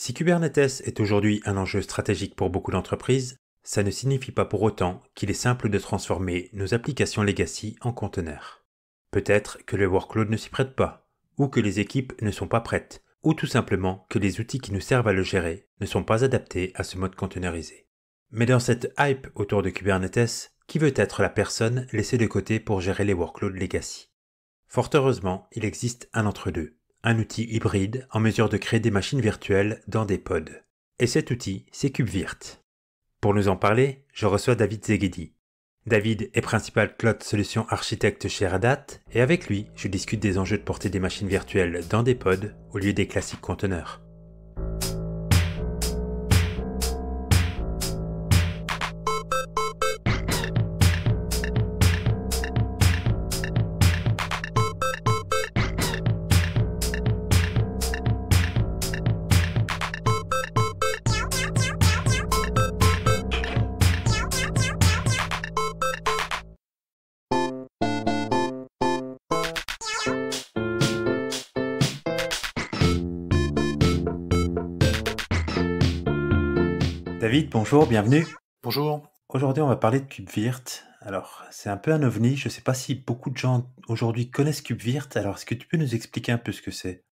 Si Kubernetes est aujourd'hui un enjeu stratégique pour beaucoup d'entreprises, ça ne signifie pas pour autant qu'il est simple de transformer nos applications legacy en conteneurs. Peut-être que le workload ne s'y prête pas, ou que les équipes ne sont pas prêtes, ou tout simplement que les outils qui nous servent à le gérer ne sont pas adaptés à ce mode containerisé. Mais dans cette hype autour de Kubernetes, qui veut être la personne laissée de côté pour gérer les workloads legacy? Fort heureusement, il existe un entre-deux, un outil hybride en mesure de créer des machines virtuelles dans des pods. Et cet outil, c'est KubeVirt. Pour nous en parler, je reçois David Zeghedi. David est principal Cloud Solution Architecte chez Red Hat, et avec lui, je discute des enjeux de porter des machines virtuelles dans des pods au lieu des classiques conteneurs. David, bonjour, bienvenue. Bonjour. Aujourd'hui, on va parler de KubeVirt. Alors, c'est un peu un ovni, je ne sais pas si beaucoup de gens aujourd'hui connaissent KubeVirt, alors est-ce que tu peux nous expliquer un peu ce que c'est?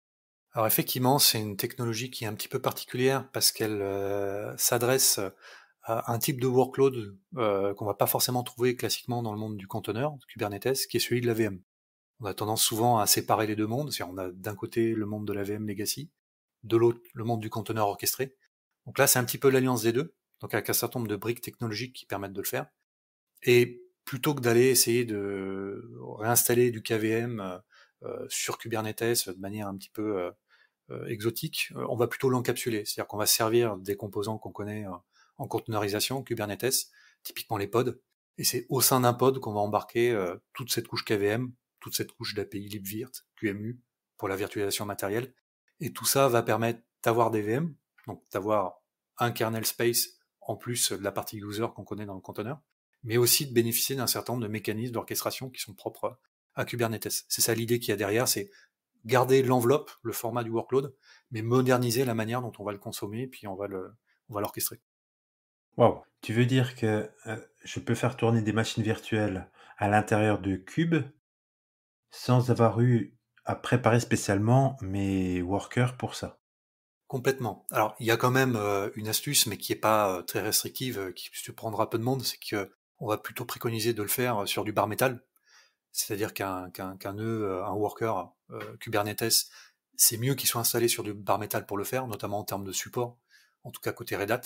Alors effectivement, c'est une technologie qui est un petit peu particulière parce qu'elle s'adresse à un type de workload qu'on va pas forcément trouver classiquement dans le monde du conteneur, de Kubernetes, qui est celui de la VM. On a tendance souvent à séparer les deux mondes, c'est-à-dire on a d'un côté le monde de la VM legacy, de l'autre le monde du conteneur orchestré. Donc là, c'est un petit peu l'alliance des deux, donc avec un certain nombre de briques technologiques qui permettent de le faire. Et plutôt que d'aller essayer de réinstaller du KVM sur Kubernetes de manière un petit peu exotique, on va plutôt l'encapsuler, c'est-à-dire qu'on va servir des composants qu'on connaît en conteneurisation, Kubernetes, typiquement les pods, et c'est au sein d'un pod qu'on va embarquer toute cette couche KVM, toute cette couche d'API libvirt, QEMU, pour la virtualisation matérielle, et tout ça va permettre d'avoir des VM, donc d'avoir un kernel space en plus de la partie user qu'on connaît dans le conteneur, mais aussi de bénéficier d'un certain nombre de mécanismes d'orchestration qui sont propres à Kubernetes. C'est ça l'idée qu'il y a derrière, c'est garder l'enveloppe, le format du workload, mais moderniser la manière dont on va le consommer, puis on va l'orchestrer. Wow. Tu veux dire que je peux faire tourner des machines virtuelles à l'intérieur de Cube sans avoir eu à préparer spécialement mes workers pour ça? Complètement. Alors, il y a quand même une astuce, mais qui est pas très restrictive, qui surprendra peu de monde, c'est que on va plutôt préconiser de le faire sur du bare metal. C'est-à-dire qu'un nœud, un worker Kubernetes, c'est mieux qu'il soit installé sur du bare metal pour le faire, notamment en termes de support, en tout cas côté Red Hat,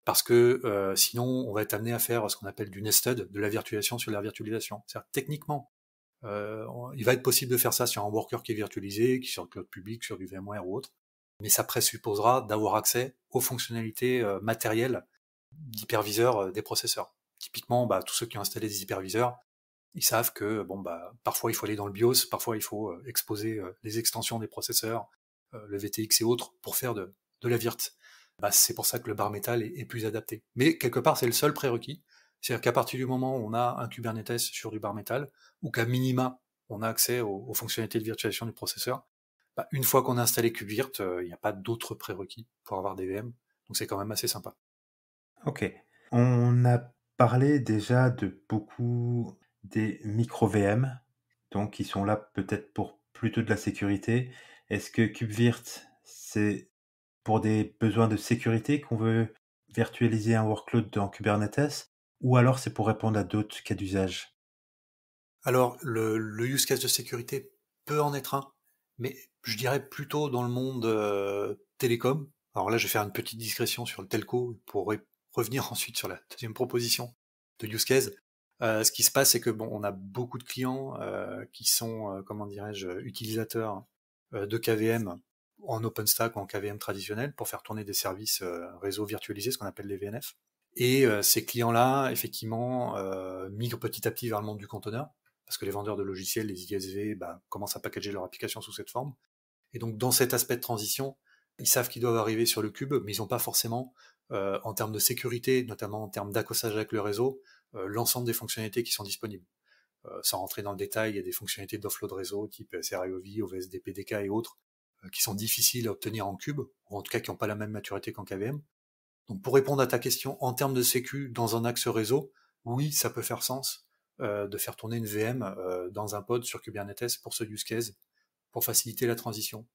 parce que sinon on va être amené à faire ce qu'on appelle du nested, de la virtualisation sur la virtualisation. C'est-à-dire techniquement, il va être possible de faire ça sur un worker qui est virtualisé, qui est sur le cloud public, sur du VMware ou autre, mais ça présupposera d'avoir accès aux fonctionnalités matérielles d'hyperviseurs des processeurs. Typiquement, tous ceux qui ont installé des hyperviseurs, ils savent que parfois il faut aller dans le BIOS, parfois il faut exposer les extensions des processeurs, le VTX et autres pour faire de la virt. C'est pour ça que le bare metal est plus adapté. Mais quelque part, c'est le seul prérequis. C'est-à-dire qu'à partir du moment où on a un Kubernetes sur du bare metal, ou qu'à minima, on a accès aux fonctionnalités de virtualisation du processeur, une fois qu'on a installé KubeVirt, il n'y a pas d'autres prérequis pour avoir des VM. Donc c'est quand même assez sympa. Ok. On a parlé déjà de beaucoup des micro-VM, donc qui sont là peut-être pour plutôt de la sécurité. Est-ce que KubeVirt, c'est pour des besoins de sécurité qu'on veut virtualiser un workload dans Kubernetes, ou alors c'est pour répondre à d'autres cas d'usage? Alors, le use case de sécurité peut en être un, mais je dirais plutôt dans le monde télécom. Alors là, je vais faire une petite digression sur le telco pour revenir ensuite sur la deuxième proposition de use case. Ce qui se passe, c'est que on a beaucoup de clients qui sont, comment dirais-je, utilisateurs de KVM en OpenStack ou en KVM traditionnel pour faire tourner des services réseau virtualisés, ce qu'on appelle les VNF. Et ces clients-là, effectivement, migrent petit à petit vers le monde du conteneur, parce que les vendeurs de logiciels, les ISV, commencent à packager leur application sous cette forme. Et donc, dans cet aspect de transition, ils savent qu'ils doivent arriver sur le cube, mais ils n'ont pas forcément, en termes de sécurité, notamment en termes d'accrochage avec le réseau, l'ensemble des fonctionnalités qui sont disponibles. Sans rentrer dans le détail, il y a des fonctionnalités d'offload réseau, type SRIOV, OVSD, PDK et autres, qui sont difficiles à obtenir en cube, ou en tout cas qui n'ont pas la même maturité qu'en KVM. Donc pour répondre à ta question, en termes de sécu dans un axe réseau, oui, ça peut faire sens de faire tourner une VM dans un pod sur Kubernetes pour ce use case, pour faciliter la transition.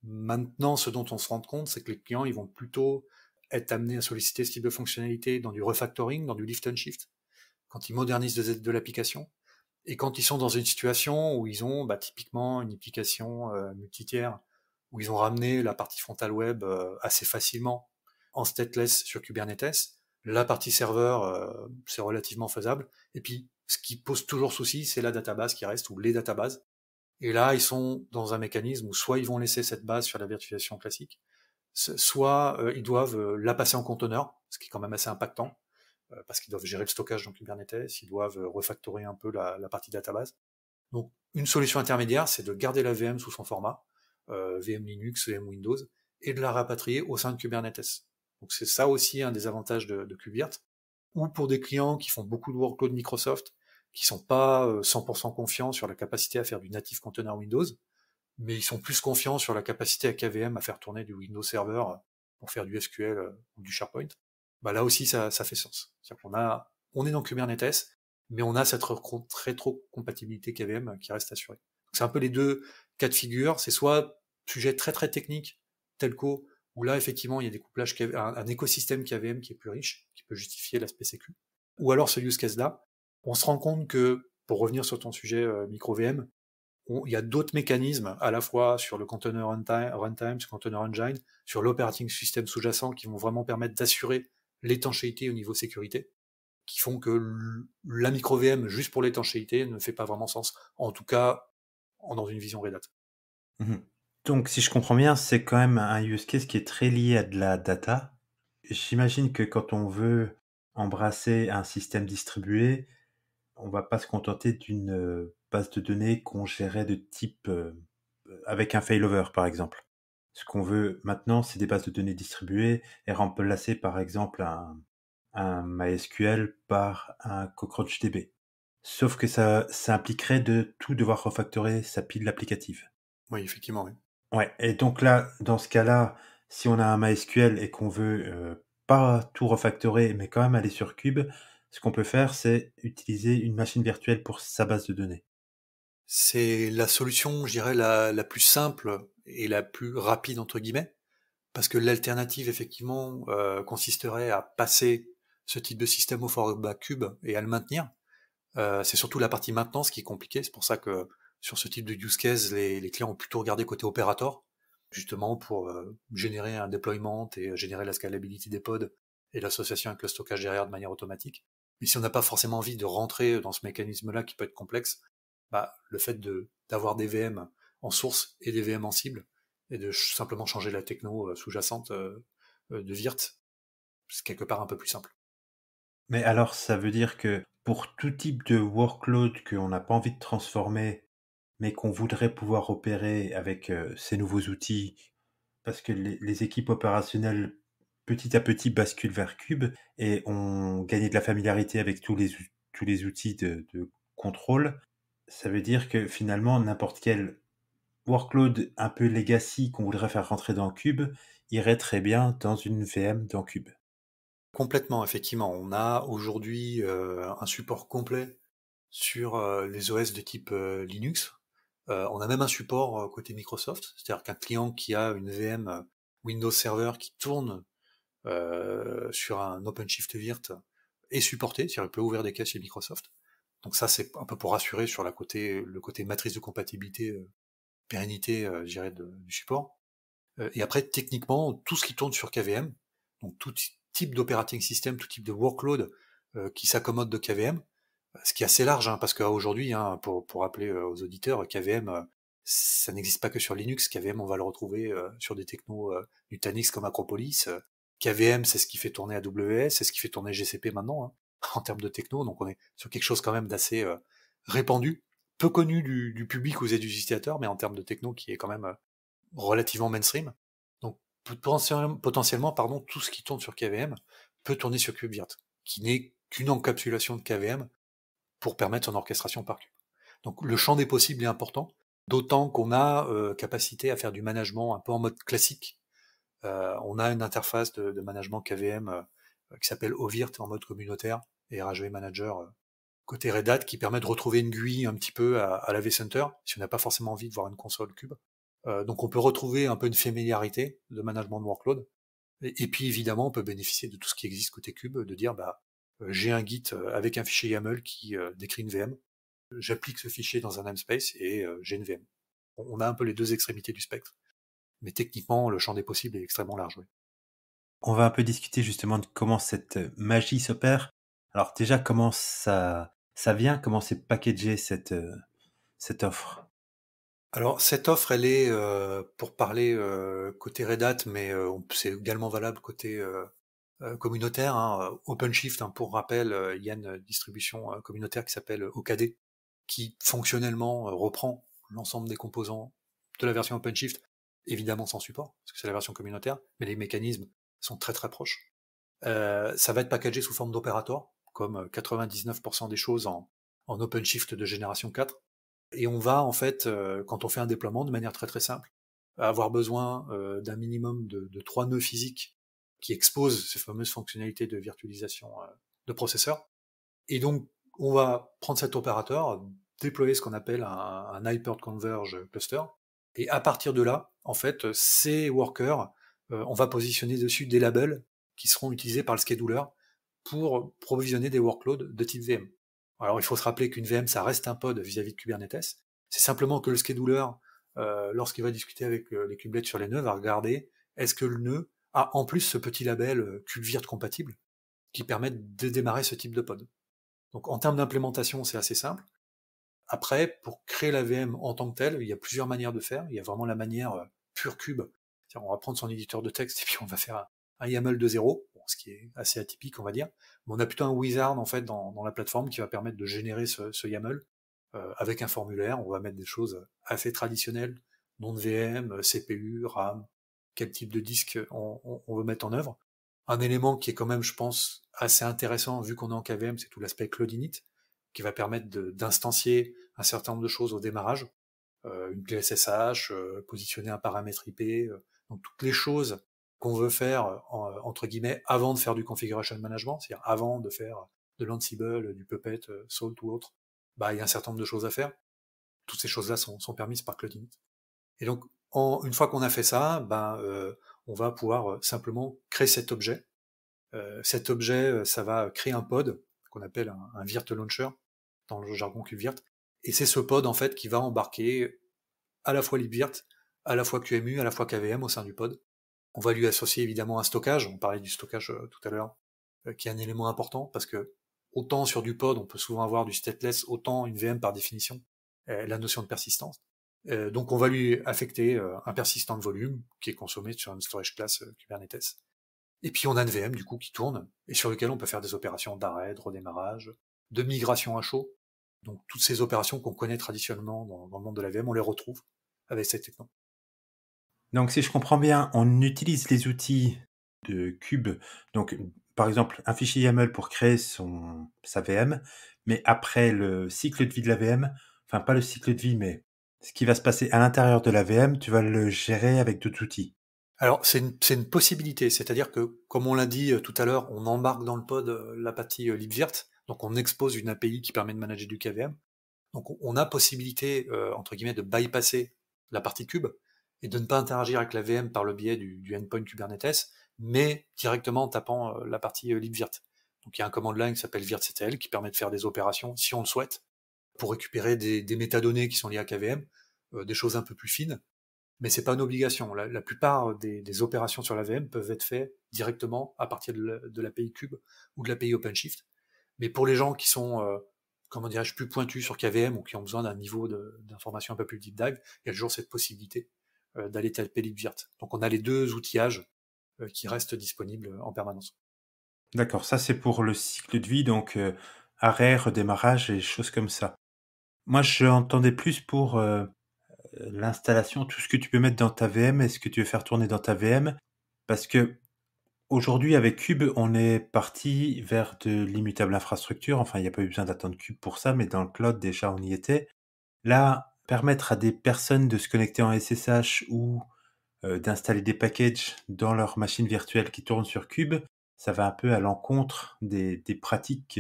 Maintenant, ce dont on se rend compte, c'est que les clients, ils vont plutôt être amenés à solliciter ce type de fonctionnalité dans du refactoring, dans du lift and shift, quand ils modernisent de l'application, et quand ils sont dans une situation où ils ont typiquement une application multitiers, où ils ont ramené la partie frontale web assez facilement en stateless sur Kubernetes, la partie serveur, c'est relativement faisable, et puis ce qui pose toujours souci, c'est la database qui reste, ou les databases. Et là, ils sont dans un mécanisme où soit ils vont laisser cette base sur la virtualisation classique, soit ils doivent la passer en conteneur, ce qui est quand même assez impactant, parce qu'ils doivent gérer le stockage dans Kubernetes, ils doivent refactorer un peu la partie database. Donc, une solution intermédiaire, c'est de garder la VM sous son format, VM Linux, VM Windows, et de la rapatrier au sein de Kubernetes. Donc, c'est ça aussi un des avantages de KubeVirt. Ou pour des clients qui font beaucoup de workload Microsoft, qui sont pas 100% confiants sur la capacité à faire du native container Windows, mais ils sont plus confiants sur la capacité à KVM à faire tourner du Windows Server pour faire du SQL ou du SharePoint. Là aussi, ça fait sens. C'est-à-dire on est dans Kubernetes, mais on a cette rétro-compatibilité KVM qui reste assurée. C'est un peu les deux cas de figure. C'est soit sujet très très technique, telco, où là effectivement il y a des couplages, un écosystème KVM qui est plus riche, qui peut justifier l'aspect sécu. Ou alors ce use case-là, on se rend compte que, pour revenir sur ton sujet micro VM, il y a d'autres mécanismes, à la fois sur le container runtime, sur le container engine, sur l'operating system sous-jacent, qui vont vraiment permettre d'assurer l'étanchéité au niveau sécurité, qui font que la micro VM juste pour l'étanchéité ne fait pas vraiment sens, en tout cas dans une vision Red Hat. Mmh. Donc si je comprends bien, c'est quand même un use case qui est très lié à de la data. J'imagine que quand on veut embrasser un système distribué, on va pas se contenter d'une base de données qu'on gérait de type avec un failover par exemple. Ce qu'on veut maintenant, c'est des bases de données distribuées et remplacer par exemple un MySQL par un CockroachDB. Sauf que ça impliquerait de tout devoir refactorer sa pile applicative. Oui, effectivement, oui. Ouais, et donc là, dans ce cas-là, si on a un MySQL et qu'on veut pas tout refactorer, mais quand même aller sur Cube, ce qu'on peut faire, c'est utiliser une machine virtuelle pour sa base de données. C'est la solution, je dirais, la plus simple et la plus rapide, entre guillemets, parce que l'alternative, effectivement, consisterait à passer ce type de système au format cube et à le maintenir. C'est surtout la partie maintenance qui est compliquée. C'est pour ça que sur ce type de use case, les clients ont plutôt regardé côté opérateur, justement pour générer un deployment et générer la scalabilité des pods et l'association avec le stockage derrière de manière automatique. Mais si on n'a pas forcément envie de rentrer dans ce mécanisme-là qui peut être complexe, le fait d'avoir des VM en source et des VM en cible, et de simplement changer la techno sous-jacente de Virt, c'est quelque part un peu plus simple. Mais alors, ça veut dire que pour tout type de workload qu'on n'a pas envie de transformer, mais qu'on voudrait pouvoir opérer avec ces nouveaux outils, parce que les équipes opérationnelles, petit à petit, basculent vers Cube et ont gagné de la familiarité avec tous les outils de contrôle, ça veut dire que finalement, n'importe quel workload un peu legacy qu'on voudrait faire rentrer dans Cube irait très bien dans une VM dans Cube. Complètement, effectivement. On a aujourd'hui un support complet sur les OS de type Linux. On a même un support côté Microsoft, c'est-à-dire qu'un client qui a une VM Windows Server qui tourne sur un OpenShift Virt est supporté, c'est-à-dire qu'il peut ouvrir des caches chez Microsoft. Donc ça, c'est un peu pour rassurer sur le côté matrice de compatibilité, pérennité, je dirais, du support. Et après, techniquement, tout ce qui tourne sur KVM, donc tout type d'operating system, tout type de workload qui s'accommode de KVM, ce qui est assez large, hein, parce qu'aujourd'hui, pour rappeler aux auditeurs, KVM, ça n'existe pas que sur Linux. KVM, on va le retrouver sur des technos Nutanix comme Acropolis. KVM, c'est ce qui fait tourner AWS, c'est ce qui fait tourner GCP maintenant, hein, en termes de techno. Donc on est sur quelque chose quand même d'assez répandu, peu connu du public ou des utilisateurs, mais en termes de techno qui est quand même relativement mainstream. Donc potentiellement, tout ce qui tourne sur KVM peut tourner sur KubeVirt, qui n'est qu'une encapsulation de KVM pour permettre son orchestration par cube. Donc le champ des possibles est important. D'autant qu'on a capacité à faire du management un peu en mode classique. On a une interface de management KVM qui s'appelle OVIRT en mode communautaire et RHV Manager côté Red Hat qui permet de retrouver une GUI un petit peu à la vCenter si on n'a pas forcément envie de voir une console cube. Donc on peut retrouver un peu une familiarité de management de workload. Et puis évidemment, on peut bénéficier de tout ce qui existe côté cube, de dire j'ai un Git avec un fichier YAML qui décrit une VM. J'applique ce fichier dans un namespace et j'ai une VM. On a un peu les deux extrémités du spectre. Mais techniquement, le champ des possibles est extrêmement large. Oui. On va un peu discuter justement de comment cette magie s'opère. Alors déjà, comment ça vient, comment c'est packagé cette offre? Alors cette offre, elle est pour parler côté Red Hat, mais c'est également valable côté communautaire. Hein. OpenShift, hein, pour rappel, il y a une distribution communautaire qui s'appelle OKD, qui fonctionnellement reprend l'ensemble des composants de la version OpenShift, évidemment sans support, parce que c'est la version communautaire, mais les mécanismes sont très très proches. Ça va être packagé sous forme d'opérateur, comme 99% des choses en OpenShift de génération 4. Et on va en fait, quand on fait un déploiement de manière très très simple, avoir besoin d'un minimum de 3 nœuds physiques qui exposent ces fameuses fonctionnalités de virtualisation de processeurs. Et donc, on va prendre cet opérateur, déployer ce qu'on appelle un hyperconverge cluster, et à partir de là, en fait, ces workers, on va positionner dessus des labels qui seront utilisés par le scheduler pour provisionner des workloads de type VM. Alors il faut se rappeler qu'une VM, ça reste un pod vis-à-vis de Kubernetes. C'est simplement que le scheduler, lorsqu'il va discuter avec les kubelets sur les nœuds, va regarder est-ce que le nœud a en plus ce petit label kubevirt compatible qui permet de démarrer ce type de pod. Donc en termes d'implémentation, c'est assez simple. Après, pour créer la VM en tant que telle, il y a plusieurs manières de faire. Il y a vraiment la manière pure cube. C'est-à-dire, on va prendre son éditeur de texte et puis on va faire un YAML de zéro, bon, ce qui est assez atypique, on va dire. Mais on a plutôt un wizard en fait dans la plateforme qui va permettre de générer ce YAML avec un formulaire. On va mettre des choses assez traditionnelles, nom de VM, CPU, RAM, quel type de disque on veut mettre en œuvre. Un élément qui est quand même, je pense, assez intéressant vu qu'on est en KVM, c'est tout l'aspect Cloud Init, qui va permettre d'instancier un certain nombre de choses au démarrage, une clé SSH, positionner un paramètre IP, donc toutes les choses qu'on veut faire entre guillemets avant de faire du configuration management, c'est-à-dire avant de faire de l'Ansible, du Puppet, Salt ou autre, il y a un certain nombre de choses à faire. Toutes ces choses-là sont permises par Cloud Init. Et donc, une fois qu'on a fait ça, on va pouvoir simplement créer cet objet. Cet objet, ça va créer un pod qu'on appelle un virt launcher dans le jargon kubevirt. Et c'est ce pod en fait qui va embarquer à la fois libvirt, à la fois QEMU, à la fois KVM au sein du pod. On va lui associer évidemment un stockage. On parlait du stockage tout à l'heure, qui est un élément important parce que autant sur du pod on peut souvent avoir du stateless, autant une VM par définition, la notion de persistance. Donc on va lui affecter un persistant de volume qui est consommé sur une storage class Kubernetes. Et puis on a une VM du coup qui tourne et sur lequel on peut faire des opérations d'arrêt, de redémarrage, de migration à chaud. Donc toutes ces opérations qu'on connaît traditionnellement dans le monde de la VM, on les retrouve avec cette techno. Donc si je comprends bien, on utilise les outils de Kube, donc par exemple un fichier YAML pour créer sa VM, mais après le cycle de vie de la VM, enfin pas le cycle de vie, mais ce qui va se passer à l'intérieur de la VM, tu vas le gérer avec d'autres outils. Alors c'est une possibilité, c'est-à-dire que comme on l'a dit tout à l'heure, on embarque dans le pod la partie libvirt, donc on expose une API qui permet de manager du KVM. Donc on a possibilité entre guillemets de bypasser la partie cube et de ne pas interagir avec la VM par le biais du endpoint Kubernetes, mais directement en tapant la partie libvirt. Donc il y a un command line qui s'appelle virtctl qui permet de faire des opérations si on le souhaite pour récupérer des métadonnées qui sont liées à KVM, des choses un peu plus fines, mais c'est pas une obligation. La plupart des opérations sur la VM peuvent être faites directement à partir de l'API Cube ou de l'API OpenShift. Mais pour les gens qui sont, comment dirais-je, plus pointus sur KVM ou qui ont besoin d'un niveau d'information un peu plus deep dive, il y a toujours cette possibilité d'aller taper libvirt. Donc on a les deux outillages qui restent disponibles en permanence. D'accord, ça c'est pour le cycle de vie, donc arrêt, redémarrage et choses comme ça. Moi, je entendais plus pour l'installation, tout ce que tu peux mettre dans ta VM et ce que tu veux faire tourner dans ta VM, parce que aujourd'hui, avec Cube, on est parti vers de l'immutable infrastructure. Enfin, il n'y a pas eu besoin d'attendre Cube pour ça, mais dans le cloud, déjà, on y était. Là, permettre à des personnes de se connecter en SSH ou d'installer des packages dans leur machine virtuelle qui tourne sur Cube, ça va un peu à l'encontre des pratiques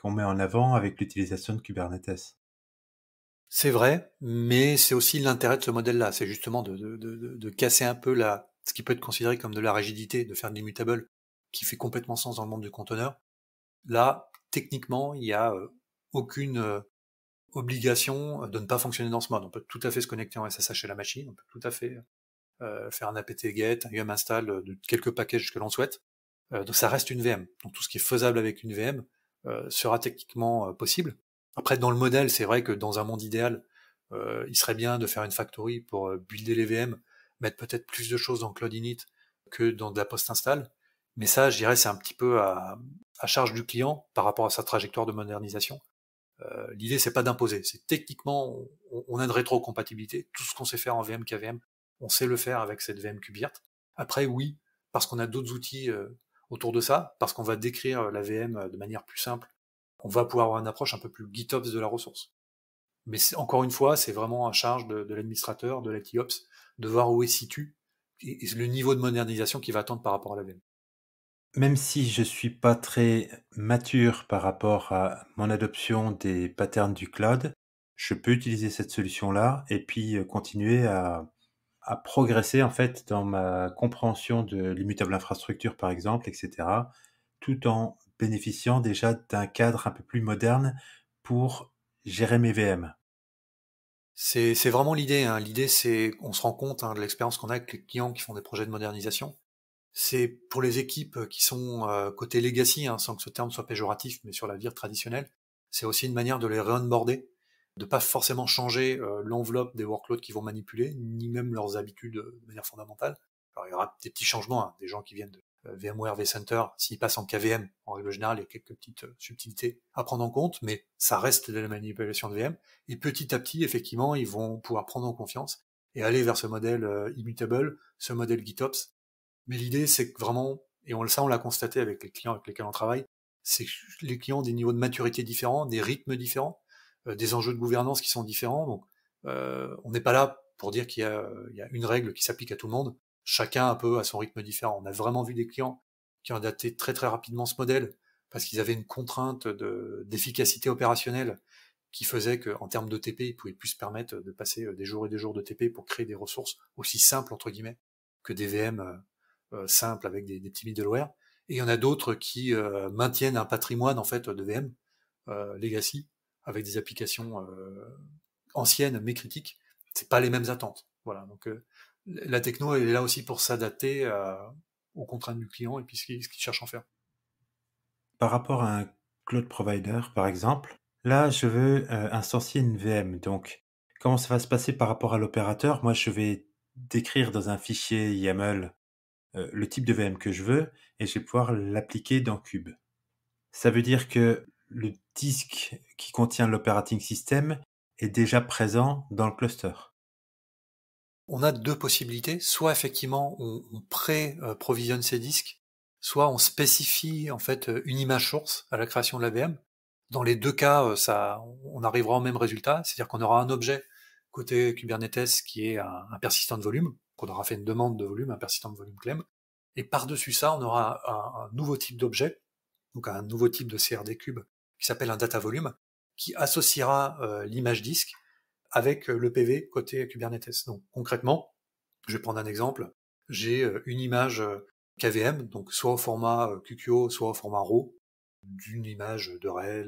qu'on met en avant avec l'utilisation de Kubernetes. C'est vrai, mais c'est aussi l'intérêt de ce modèle-là, c'est justement de casser un peu ce qui peut être considéré comme de la rigidité, de faire de l'immutable, qui fait complètement sens dans le monde du conteneur. Là, techniquement, il n'y a aucune obligation de ne pas fonctionner dans ce mode. On peut tout à fait se connecter en SSH à la machine, on peut tout à fait faire un apt-get, un yum install de quelques packages que l'on souhaite. Donc ça reste une VM. Donc tout ce qui est faisable avec une VM sera techniquement possible. Après, dans le modèle, c'est vrai que dans un monde idéal, il serait bien de faire une factory pour builder les VM, mettre peut-être plus de choses dans Cloud Init que dans de la post-install. Mais ça, je dirais, c'est un petit peu à charge du client par rapport à sa trajectoire de modernisation. L'idée, c'est pas d'imposer. C'est techniquement, on a une rétrocompatibilité. Tout ce qu'on sait faire en VM KVM, on sait le faire avec cette VM KubeVirt. Après, oui, parce qu'on a d'autres outils autour de ça, parce qu'on va décrire la VM de manière plus simple, on va pouvoir avoir une approche un peu plus GitOps de la ressource. Mais encore une fois, c'est vraiment à charge de l'administrateur, de l'ITOps, de voir où est situe et le niveau de modernisation qu'il va attendre par rapport à la VM. Même si je suis pas très mature par rapport à mon adoption des patterns du cloud, je peux utiliser cette solution-là et puis continuer à progresser en fait dans ma compréhension de l'immutable infrastructure par exemple, etc., tout en bénéficiant déjà d'un cadre un peu plus moderne pour gérer mes VM. C'est vraiment l'idée. Hein. L'idée, c'est, on se rend compte de l'expérience qu'on a avec les clients qui font des projets de modernisation. C'est pour les équipes qui sont côté legacy, sans que ce terme soit péjoratif, mais sur la vire traditionnelle, c'est aussi une manière de les re-onboarder, de pas forcément changer l'enveloppe des workloads qu'ils vont manipuler, ni même leurs habitudes de manière fondamentale. Alors il y aura des petits changements, des gens qui viennent de VMware vCenter, s'ils passent en KVM, en règle générale, il y a quelques petites subtilités à prendre en compte, mais ça reste de la manipulation de VM. Et petit à petit, effectivement, ils vont pouvoir prendre en confiance et aller vers ce modèle immutable, ce modèle GitOps. Mais l'idée, c'est que vraiment, et ça on l'a constaté avec les clients avec lesquels on travaille, c'est que les clients ont des niveaux de maturité différents, des rythmes différents, des enjeux de gouvernance qui sont différents. Donc, on n'est pas là pour dire il y a une règle qui s'applique à tout le monde. Chacun un peu à son rythme différent. On a vraiment vu des clients qui ont adapté très très rapidement ce modèle parce qu'ils avaient une contrainte d'efficacité opérationnelle qui faisait qu'en termes de TP, ils pouvaient plus se permettre de passer des jours et des jours de TP pour créer des ressources aussi simples entre guillemets que des VM simples avec des petits middleware. Et il y en a d'autres qui maintiennent un patrimoine en fait de VM legacy avec des applications anciennes mais critiques. C'est pas les mêmes attentes. Voilà. Donc la techno elle est là aussi pour s'adapter aux contraintes du client et puis ce qu'il cherche à en faire. Par rapport à un cloud provider, par exemple, là, je veux instancier une VM. Donc, comment ça va se passer par rapport à l'opérateur? Moi, je vais décrire dans un fichier YAML le type de VM que je veux et je vais pouvoir l'appliquer dans Cube. Ça veut dire que le disque qui contient l'operating system est déjà présent dans le cluster. On a deux possibilités. Soit effectivement on pré-provisionne ces disques, soit on spécifie en fait une image source à la création de la VM. Dans les deux cas, on arrivera au même résultat, c'est-à-dire qu'on aura un objet côté Kubernetes qui est un persistant de volume, qu'on aura fait une demande de volume, un persistant de volume claim, et par-dessus ça, on aura un nouveau type d'objet, donc un nouveau type de CRD cube qui s'appelle un data volume, qui associera l'image disque avec le PV côté Kubernetes. Donc concrètement, je vais prendre un exemple, j'ai une image KVM, donc soit au format QQO, soit au format RAW, d'une image de RHEL,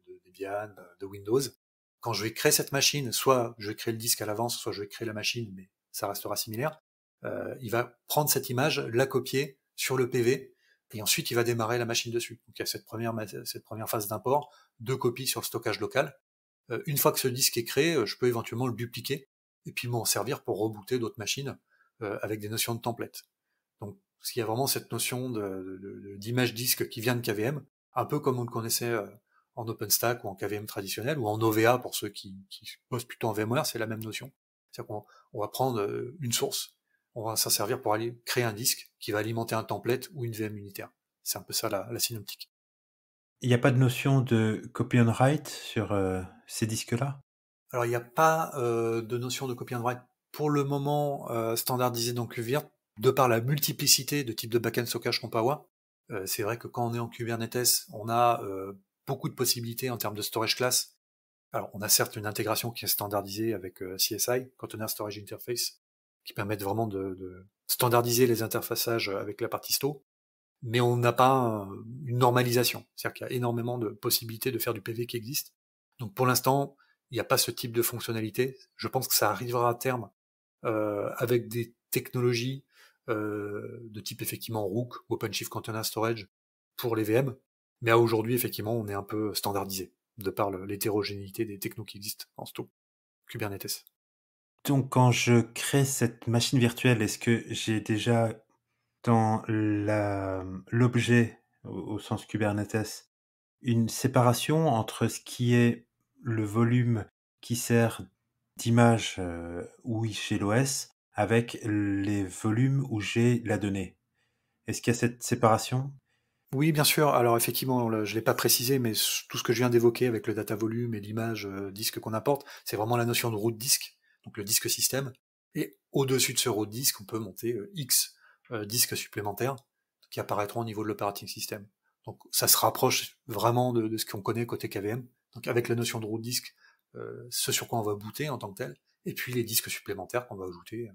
de Debian, de Windows. Quand je vais créer cette machine, soit je vais créer le disque à l'avance, soit je vais créer la machine, mais ça restera similaire. Il va prendre cette image, la copier sur le PV, et ensuite il va démarrer la machine dessus. Donc il y a cette première phase d'import, deux copies sur le stockage local. Une fois que ce disque est créé, je peux éventuellement le dupliquer, et puis m'en servir pour rebooter d'autres machines avec des notions de template. Donc, il y a vraiment cette notion d'image disque qui vient de KVM, un peu comme on le connaissait en OpenStack ou en KVM traditionnel, ou en OVA pour ceux qui bossent plutôt en VMware, c'est la même notion. C'est-à-dire qu'on va prendre une source, on va s'en servir pour aller créer un disque qui va alimenter un template ou une VM unitaire. C'est un peu ça la synoptique. Il n'y a pas de notion de copy on write sur ces disques-là? Alors, il n'y a pas de notion de copy and write pour le moment standardisée dans KubeVirt, de par la multiplicité de types de backend stockage qu'on peut avoir. C'est vrai que quand on est en Kubernetes, on a beaucoup de possibilités en termes de storage class. Alors, on a certes une intégration qui est standardisée avec CSI, Container Storage Interface, qui permettent vraiment de standardiser les interfaçages avec la partie sto, mais on n'a pas une normalisation. C'est-à-dire qu'il y a énormément de possibilités de faire du PV qui existe. Donc pour l'instant, il n'y a pas ce type de fonctionnalité. Je pense que ça arrivera à terme avec des technologies de type effectivement Rook, OpenShift Container Storage pour les VM. Mais à aujourd'hui, effectivement, on est un peu standardisé de par l'hétérogénéité des technos qui existent en sto, Kubernetes. Donc quand je crée cette machine virtuelle, est-ce que j'ai déjà dans l'objet au sens Kubernetes une séparation entre ce qui est le volume qui sert d'image où j'ai l'OS avec les volumes où j'ai la donnée? Est-ce qu'il y a cette séparation? Oui, bien sûr. Alors effectivement, je l'ai pas précisé, mais tout ce que je viens d'évoquer avec le data volume et l'image disque qu'on apporte, c'est vraiment la notion de root disk, donc le disque système. Et au-dessus de ce root disk, on peut monter X disques supplémentaires qui apparaîtront au niveau de l'operating system. Donc ça se rapproche vraiment de ce qu'on connaît côté KVM. Donc avec la notion de root disk, ce sur quoi on va booter en tant que tel, et puis les disques supplémentaires qu'on va ajouter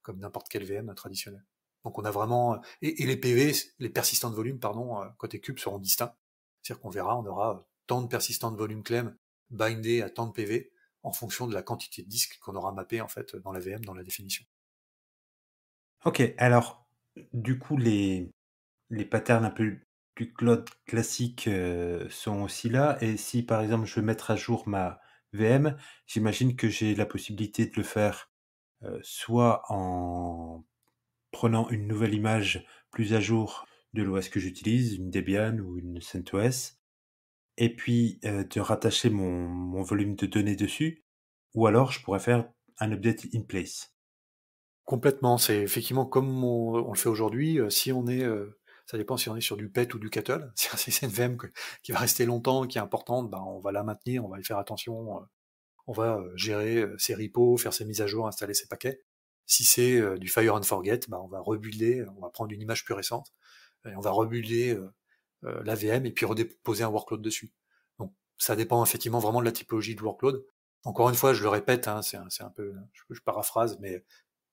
comme n'importe quel VM traditionnel. Donc on a vraiment et les PV, les persistants de volume, pardon, côté cube seront distincts. C'est-à-dire qu'on verra, on aura tant de persistants de volume claim bindés à tant de PV en fonction de la quantité de disques qu'on aura mappé en fait dans la VM, dans la définition. Ok, alors du coup les patterns un peu du cloud classique sont aussi là. Et si par exemple je veux mettre à jour ma VM, j'imagine que j'ai la possibilité de le faire soit en prenant une nouvelle image plus à jour de l'OS que j'utilise, une Debian ou une CentOS, et puis de rattacher mon volume de données dessus, ou alors je pourrais faire un update in place. Complètement, c'est effectivement comme on le fait aujourd'hui. Si on est, ça dépend si on est sur du PET ou du cattle. Si c'est une VM qui va rester longtemps, qui est importante, ben on va la maintenir, on va y faire attention. On va gérer ses repos, faire ses mises à jour, installer ses paquets. Si c'est du fire and forget, bah, on va rebuilder, on va prendre une image plus récente, et on va rebuilder la VM et puis redéposer un workload dessus. Donc ça dépend effectivement vraiment de la typologie de workload. Encore une fois, je le répète, hein, c'est un peu, je paraphrase, mais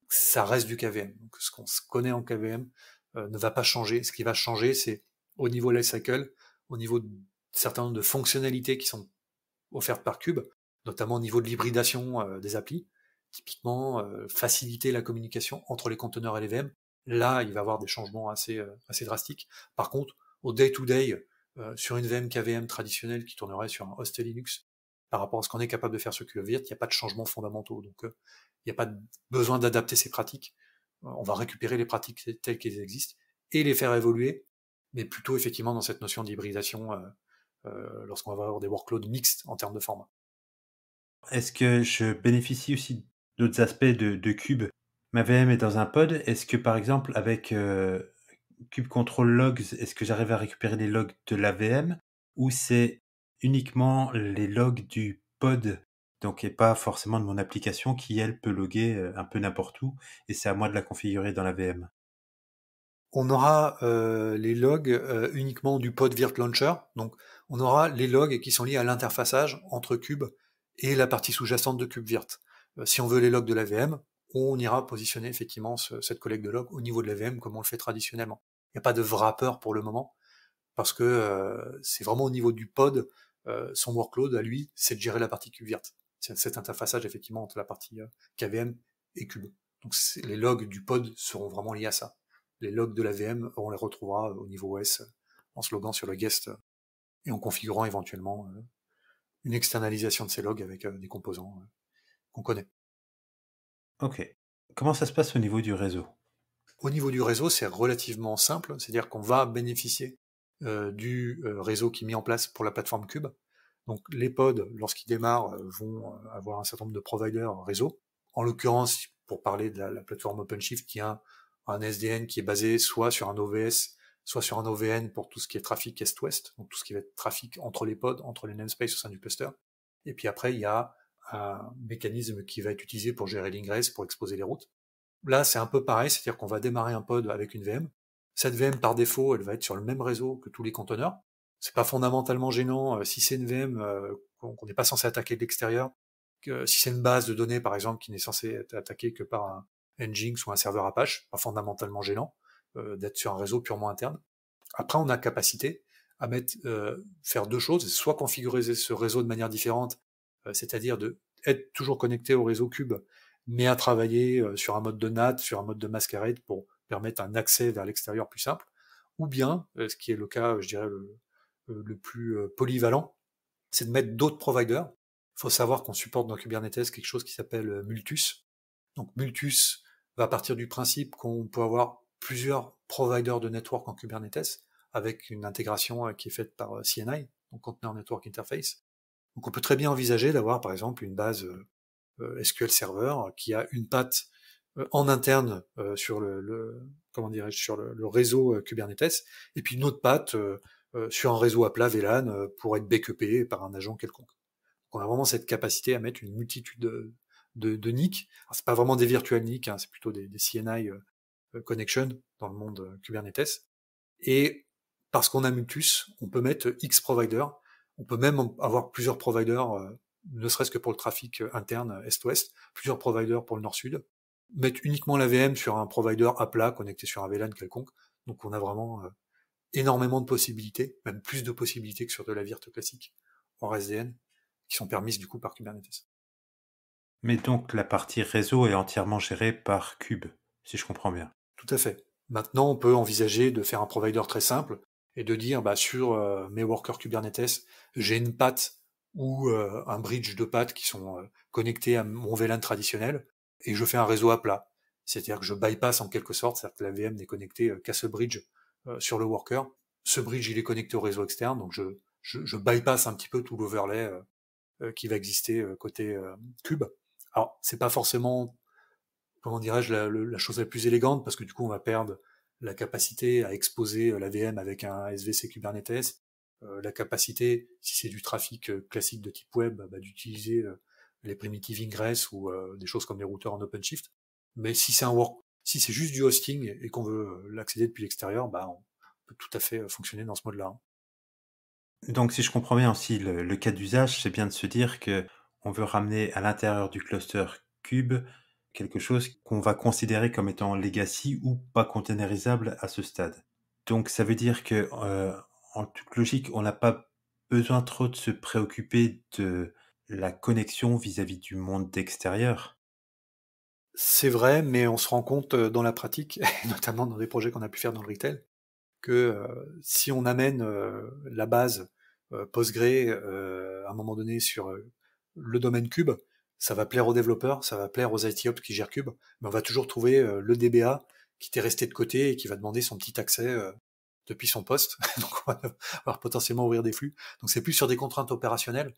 ça reste du KVM. Donc ce qu'on se connaît en KVM ne va pas changer. Ce qui va changer, c'est au niveau lifecycle, au niveau de certains nombre de fonctionnalités qui sont offertes par Cube, notamment au niveau de l'hybridation des applis, typiquement faciliter la communication entre les conteneurs et les VM. Là, il va y avoir des changements assez drastiques. Par contre, au day-to-day, sur une VM KVM traditionnelle qui tournerait sur un host Linux, par rapport à ce qu'on est capable de faire sur KubeVirt, il n'y a pas de changements fondamentaux. Donc, il n'y a pas besoin d'adapter ces pratiques. On va récupérer les pratiques telles qu'elles existent et les faire évoluer, mais plutôt effectivement dans cette notion d'hybridation lorsqu'on va avoir des workloads mixtes en termes de format. Est-ce que je bénéficie aussi d'autres aspects de Cube? Ma VM est dans un pod. Est-ce que par exemple avec Cube Control Logs, est-ce que j'arrive à récupérer les logs de la VM ou c'est uniquement les logs du pod, donc et pas forcément de mon application qui elle peut loguer un peu n'importe où et c'est à moi de la configurer dans la VM? On aura les logs uniquement du pod Virt Launcher, donc on aura les logs qui sont liés à l'interfaçage entre Cube et la partie sous-jacente de KubeVirt. Si on veut les logs de la VM, on ira positionner effectivement cette collecte de logs au niveau de la VM comme on le fait traditionnellement. Il n'y a pas de wrapper pour le moment, parce que c'est vraiment au niveau du pod, son workload à lui, c'est de gérer la partie KubeVirt. C'est cet interfaçage effectivement entre la partie KVM et Cube. Donc les logs du pod seront vraiment liés à ça. Les logs de la VM, on les retrouvera au niveau OS en se loguant sur le guest et en configurant éventuellement une externalisation de ces logs avec des composants qu'on connaît. Ok. Comment ça se passe au niveau du réseau? Au niveau du réseau, c'est relativement simple, c'est-à-dire qu'on va bénéficier du réseau qui est mis en place pour la plateforme Cube. Donc les pods, lorsqu'ils démarrent, vont avoir un certain nombre de providers réseau. En l'occurrence, pour parler de la plateforme OpenShift, qui a un SDN qui est basé soit sur un OVS, soit sur un OVN pour tout ce qui est trafic Est-Ouest, donc tout ce qui va être trafic entre les pods, entre les namespaces au sein du cluster. Et puis après, il y a un mécanisme qui va être utilisé pour gérer l'ingress, pour exposer les routes. Là, c'est un peu pareil, c'est-à-dire qu'on va démarrer un pod avec une VM. Cette VM, par défaut, elle va être sur le même réseau que tous les conteneurs. C'est pas fondamentalement gênant si c'est une VM qu'on n'est pas censé attaquer de l'extérieur, que si c'est une base de données, par exemple, qui n'est censée être attaquée que par un Nginx ou un serveur Apache, pas fondamentalement gênant d'être sur un réseau purement interne. Après, on a capacité à faire deux choses, soit configurer ce réseau de manière différente, c'est-à-dire de être toujours connecté au réseau Cube, mais à travailler sur un mode de NAT, sur un mode de masquerade pour permettre un accès vers l'extérieur plus simple, ou bien, ce qui est le cas, je dirais, le plus polyvalent, c'est de mettre d'autres providers. Il faut savoir qu'on supporte dans Kubernetes quelque chose qui s'appelle Multus. Donc Multus va partir du principe qu'on peut avoir plusieurs providers de network en Kubernetes avec une intégration qui est faite par CNI, donc Container Network Interface. Donc on peut très bien envisager d'avoir par exemple une base SQL Server qui a une patte en interne sur comment dirais-je, sur le réseau Kubernetes, et puis une autre patte sur un réseau à plat VLAN pour être backupé par un agent quelconque. Donc on a vraiment cette capacité à mettre une multitude de NIC. Alors c'est pas vraiment des virtual NIC, hein, c'est plutôt des CNI connection dans le monde Kubernetes. Et parce qu'on a Multus, on peut mettre X providers. On peut même avoir plusieurs providers, ne serait-ce que pour le trafic interne Est-Ouest, plusieurs providers pour le Nord-Sud. Mettre uniquement la VM sur un provider à plat connecté sur un VLAN quelconque. Donc on a vraiment énormément de possibilités, même plus de possibilités que sur de la virt classique en SDN, qui sont permises du coup par Kubernetes. Mais donc la partie réseau est entièrement gérée par Kube, si je comprends bien. Tout à fait. Maintenant, on peut envisager de faire un provider très simple et de dire, sur mes workers Kubernetes, j'ai une patte ou un bridge de pattes qui sont connectés à mon VLAN traditionnel, et je fais un réseau à plat. C'est-à-dire que je bypass en quelque sorte, c'est-à-dire que la VM n'est connectée qu'à ce bridge sur le worker. Ce bridge, il est connecté au réseau externe, donc je bypass un petit peu tout l'overlay qui va exister côté Cube. Alors, c'est pas forcément, comment dirais-je, la chose la plus élégante, parce que du coup, on va perdre la capacité à exposer la VM avec un SVC Kubernetes, la capacité, si c'est du trafic classique de type web, d'utiliser les primitives ingress ou des choses comme les routeurs en OpenShift. Mais si si c'est juste du hosting et qu'on veut l'accéder depuis l'extérieur, on peut tout à fait fonctionner dans ce mode-là, hein. Donc si je comprends bien aussi, le cas d'usage, c'est bien de se dire que on veut ramener à l'intérieur du cluster Cube quelque chose qu'on va considérer comme étant legacy ou pas containerisable à ce stade. Donc ça veut dire que, en toute logique, on n'a pas besoin trop de se préoccuper de la connexion vis-à-vis du monde extérieur. C'est vrai, mais on se rend compte dans la pratique, notamment dans des projets qu'on a pu faire dans le retail, que si on amène la base Postgre à un moment donné sur le domaine Cube, ça va plaire aux développeurs, ça va plaire aux ITOps qui gèrent Cube, mais on va toujours trouver le DBA qui t'est resté de côté et qui va demander son petit accès depuis son poste. Donc on va potentiellement ouvrir des flux. Donc c'est plus sur des contraintes opérationnelles.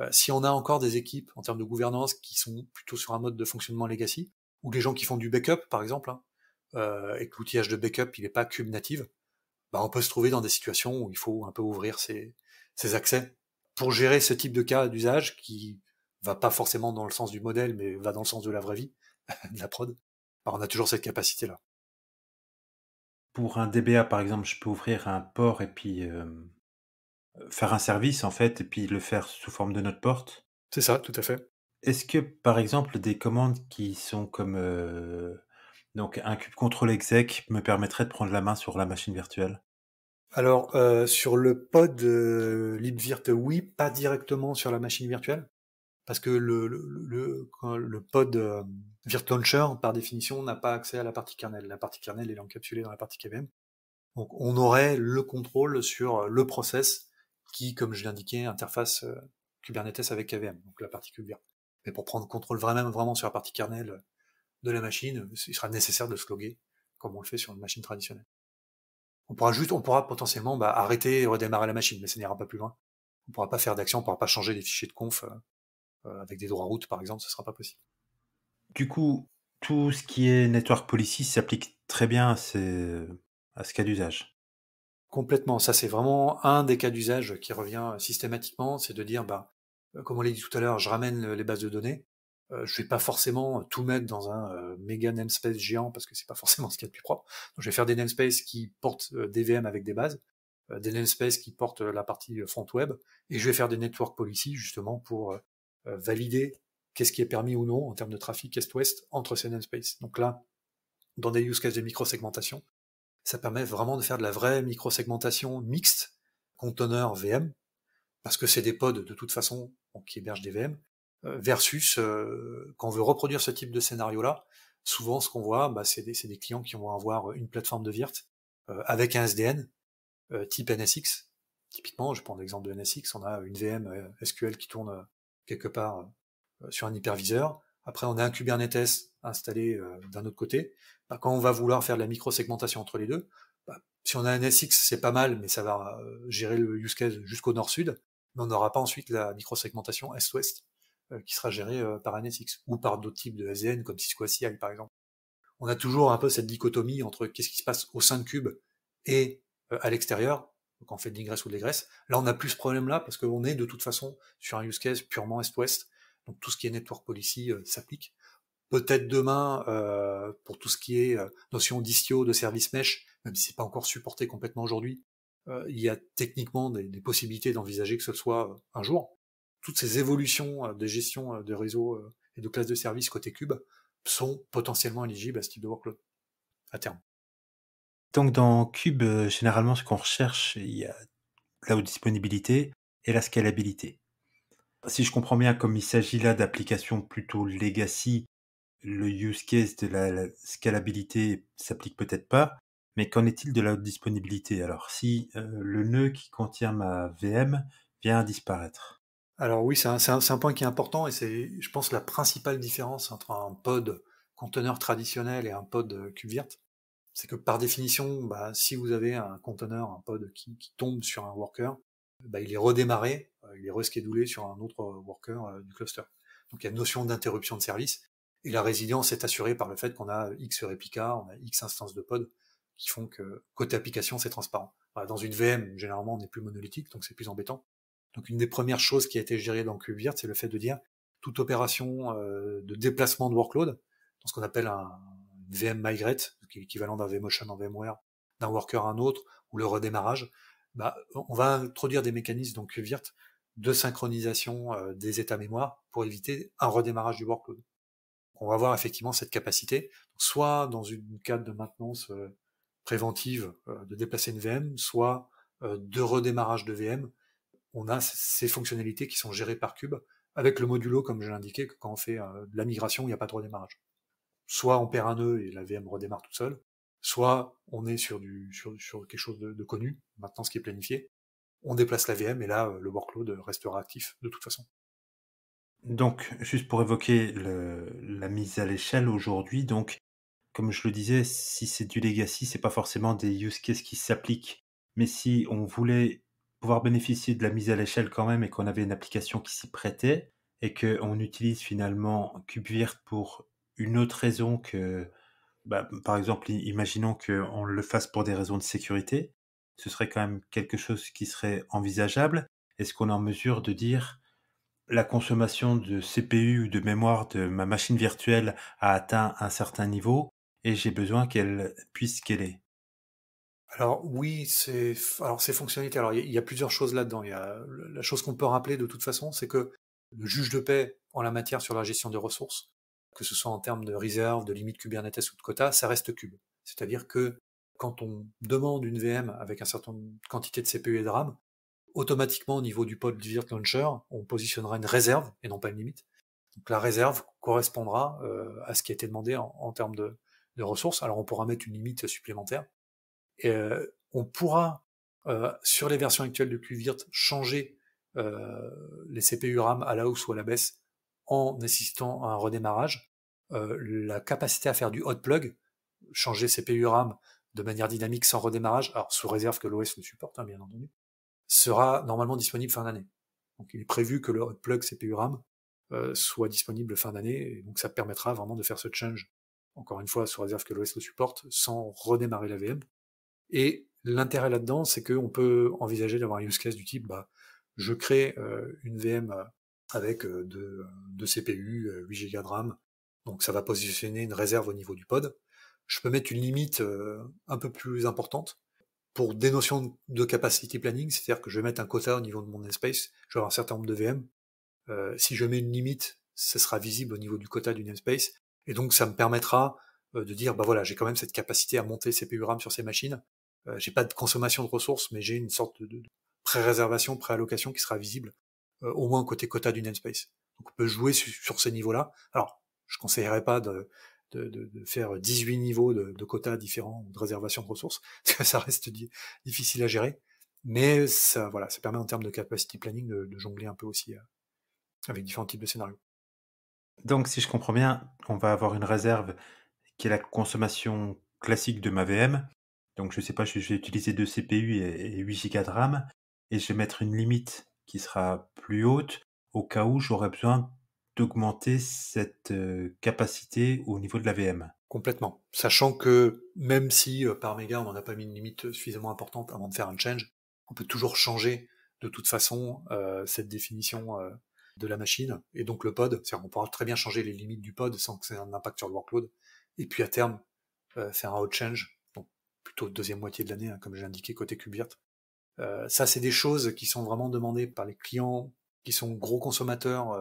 Si on a encore des équipes en termes de gouvernance qui sont plutôt sur un mode de fonctionnement legacy, ou les gens qui font du backup par exemple, hein, et que l'outillage de backup il n'est pas Cube native, on peut se trouver dans des situations où il faut un peu ouvrir ses accès pour gérer ce type de cas d'usage qui va pas forcément dans le sens du modèle, mais va dans le sens de la vraie vie, de la prod. Alors on a toujours cette capacité-là. Pour un DBA, par exemple, je peux ouvrir un port et puis faire un service en fait, et puis le faire sous forme de note porte. C'est ça, tout à fait. Est-ce que, par exemple, des commandes qui sont comme donc un kube control exec me permettrait de prendre la main sur la machine virtuelle? Alors sur le pod libvirt, oui, pas directement sur la machine virtuelle, parce que le pod virt launcher, par définition, n'a pas accès à la partie kernel. La partie kernel est encapsulée dans la partie KVM. Donc on aurait le contrôle sur le process qui, comme je l'indiquais, interface Kubernetes avec KVM, donc la partie KubeVirt. Mais pour prendre contrôle vraiment sur la partie kernel de la machine, il sera nécessaire de se loguer, comme on le fait sur une machine traditionnelle. On pourra potentiellement arrêter et redémarrer la machine, mais ça n'ira pas plus loin. On pourra pas faire d'action, on pourra pas changer des fichiers de conf avec des droits routes, par exemple, ce sera pas possible. Du coup, tout ce qui est network policy s'applique très bien à ce cas d'usage. Complètement. Ça, c'est vraiment un des cas d'usage qui revient systématiquement, c'est de dire, comme on l'a dit tout à l'heure, je ramène les bases de données. Je vais pas forcément tout mettre dans un méga namespace géant parce que c'est pas forcément ce qu'il y a de plus propre. Donc je vais faire des namespaces qui portent des VM avec des bases, des namespaces qui portent la partie front web, et je vais faire des network policy justement pour valider qu'est-ce qui est permis ou non en termes de trafic est-ouest entre ces namespaces. Donc là, dans des use cases de micro-segmentation, ça permet vraiment de faire de la vraie micro-segmentation mixte, conteneur VM, parce que c'est des pods de toute façon qui hébergent des VM, versus quand on veut reproduire ce type de scénario-là, souvent ce qu'on voit, c'est des clients qui vont avoir une plateforme de virt avec un SDN type NSX. Typiquement, je prends l'exemple de NSX, on a une VM SQL qui tourne quelque part sur un hyperviseur. Après, on a un Kubernetes installé d'un autre côté. Quand on va vouloir faire de la micro-segmentation entre les deux, si on a un NSX, c'est pas mal, mais ça va gérer le use case jusqu'au nord-sud, mais on n'aura pas ensuite la micro-segmentation est-ouest qui sera gérée par NSX ou par d'autres types de SDN comme Cisco CI par exemple. On a toujours un peu cette dichotomie entre qu'est-ce qui se passe au sein de Cube et à l'extérieur, quand on fait de l'ingress ou de l'égress. Là, on n'a plus ce problème-là parce qu'on est de toute façon sur un use case purement est-ouest, donc tout ce qui est network policy s'applique. Peut-être demain, pour tout ce qui est notion d'istio, de service mesh, même si c'est pas encore supporté complètement aujourd'hui, il y a techniquement des possibilités d'envisager que ce soit un jour. Toutes ces évolutions de gestion de réseau et de classes de services côté Cube sont potentiellement éligibles à ce type de workload à terme. Donc dans Cube, généralement, ce qu'on recherche, il y a la haute disponibilité et la scalabilité. Si je comprends bien, comme il s'agit là d'applications plutôt legacy, le use case de la scalabilité s'applique peut-être pas, mais qu'en est-il de la haute disponibilité? Alors si le nœud qui contient ma VM vient à disparaître. Alors oui, c'est un point qui est important et c'est, je pense, la principale différence entre un pod conteneur traditionnel et un pod KubeVirt, c'est que par définition, si vous avez un conteneur, un pod qui tombe sur un worker, il est redémarré, il est reschedulé sur un autre worker du cluster. Donc il y a une notion d'interruption de service, et la résilience est assurée par le fait qu'on a X réplicas, on a X instances de pod, qui font que côté application, c'est transparent. Dans une VM, généralement, on est plus monolithique, donc c'est plus embêtant. Donc une des premières choses qui a été gérée dans KubeVirt, c'est le fait de dire toute opération de déplacement de workload, dans ce qu'on appelle un VM migrate, qui est l'équivalent d'un vMotion en VMware, d'un worker à un autre, ou le redémarrage, on va introduire des mécanismes dans KubeVirt de synchronisation des états mémoire pour éviter un redémarrage du workload. On va avoir effectivement cette capacité, soit dans une cadre de maintenance préventive de déplacer une VM, soit de redémarrage de VM. On a ces fonctionnalités qui sont gérées par Cube, avec le modulo, comme je l'ai indiqué, que quand on fait de la migration, il n'y a pas de redémarrage. Soit on perd un nœud et la VM redémarre toute seule, soit on est sur quelque chose de connu, maintenant ce qui est planifié, on déplace la VM et là le workload restera actif de toute façon. Donc, juste pour évoquer la mise à l'échelle aujourd'hui, donc, comme je le disais, si c'est du legacy, c'est pas forcément des use cases qui s'appliquent. Mais si on voulait pouvoir bénéficier de la mise à l'échelle quand même et qu'on avait une application qui s'y prêtait et qu'on utilise finalement KubeVirt pour une autre raison que, par exemple, imaginons qu'on le fasse pour des raisons de sécurité, ce serait quand même quelque chose qui serait envisageable. Est-ce qu'on est en mesure de dire la consommation de CPU ou de mémoire de ma machine virtuelle a atteint un certain niveau et j'ai besoin qu'elle puisse scaler? Alors oui, alors ces fonctionnalités, alors il y a plusieurs choses là-dedans. Il y a la chose qu'on peut rappeler de toute façon, c'est que le juge de paix en la matière sur la gestion des ressources, que ce soit en termes de réserve, de limite Kubernetes ou de quota, ça reste Cube. C'est-à-dire que quand on demande une VM avec une certaine quantité de CPU et de RAM, automatiquement au niveau du pod Virt Launcher, on positionnera une réserve et non pas une limite. Donc la réserve correspondra à ce qui a été demandé en termes de ressources. Alors on pourra mettre une limite supplémentaire. Et on pourra, sur les versions actuelles de QVirt, changer les CPU RAM à la hausse ou à la baisse en nécessitant un redémarrage. La capacité à faire du hot plug, changer CPU RAM de manière dynamique sans redémarrage, alors sous réserve que l'OS le supporte, bien entendu, sera normalement disponible fin d'année. Donc il est prévu que le hot plug CPU RAM soit disponible fin d'année, et donc ça permettra vraiment de faire ce change, encore une fois, sous réserve que l'OS le supporte, sans redémarrer la VM. Et l'intérêt là-dedans, c'est qu'on peut envisager d'avoir un use case du type, je crée une VM avec deux CPU, 8 Go de RAM. Donc ça va positionner une réserve au niveau du pod. Je peux mettre une limite un peu plus importante pour des notions de capacity planning, c'est-à-dire que je vais mettre un quota au niveau de mon namespace, je vais avoir un certain nombre de VM. Si je mets une limite, ça sera visible au niveau du quota du namespace, et donc ça me permettra de dire, bah voilà, j'ai quand même cette capacité à monter CPU RAM sur ces machines. J'ai pas de consommation de ressources, mais j'ai une sorte de pré-réservation, pré-allocation qui sera visible, au moins côté quota du namespace. Donc on peut jouer sur ces niveaux-là. Alors, je conseillerais pas de faire 18 niveaux de quotas différents de réservation de ressources, parce que ça reste difficile à gérer. Mais ça, voilà, ça permet en termes de capacity planning de jongler un peu aussi avec différents types de scénarios. Donc, si je comprends bien, on va avoir une réserve qui est la consommation classique de ma VM. Donc, je sais pas, je vais utiliser 2 CPU et 8 Go de RAM, et je vais mettre une limite qui sera plus haute au cas où j'aurais besoin d'augmenter cette capacité au niveau de la VM. Complètement. Sachant que même si par méga on n'en a pas mis une limite suffisamment importante avant de faire un change, on peut toujours changer de toute façon cette définition de la machine et donc le pod. C'est-à-dire qu'on pourra très bien changer les limites du pod sans que ça ait un impact sur le workload. Et puis à terme faire un hot change, donc plutôt deuxième moitié de l'année, hein, comme j'ai indiqué côté KubeVirt. Ça c'est des choses qui sont vraiment demandées par les clients qui sont gros consommateurs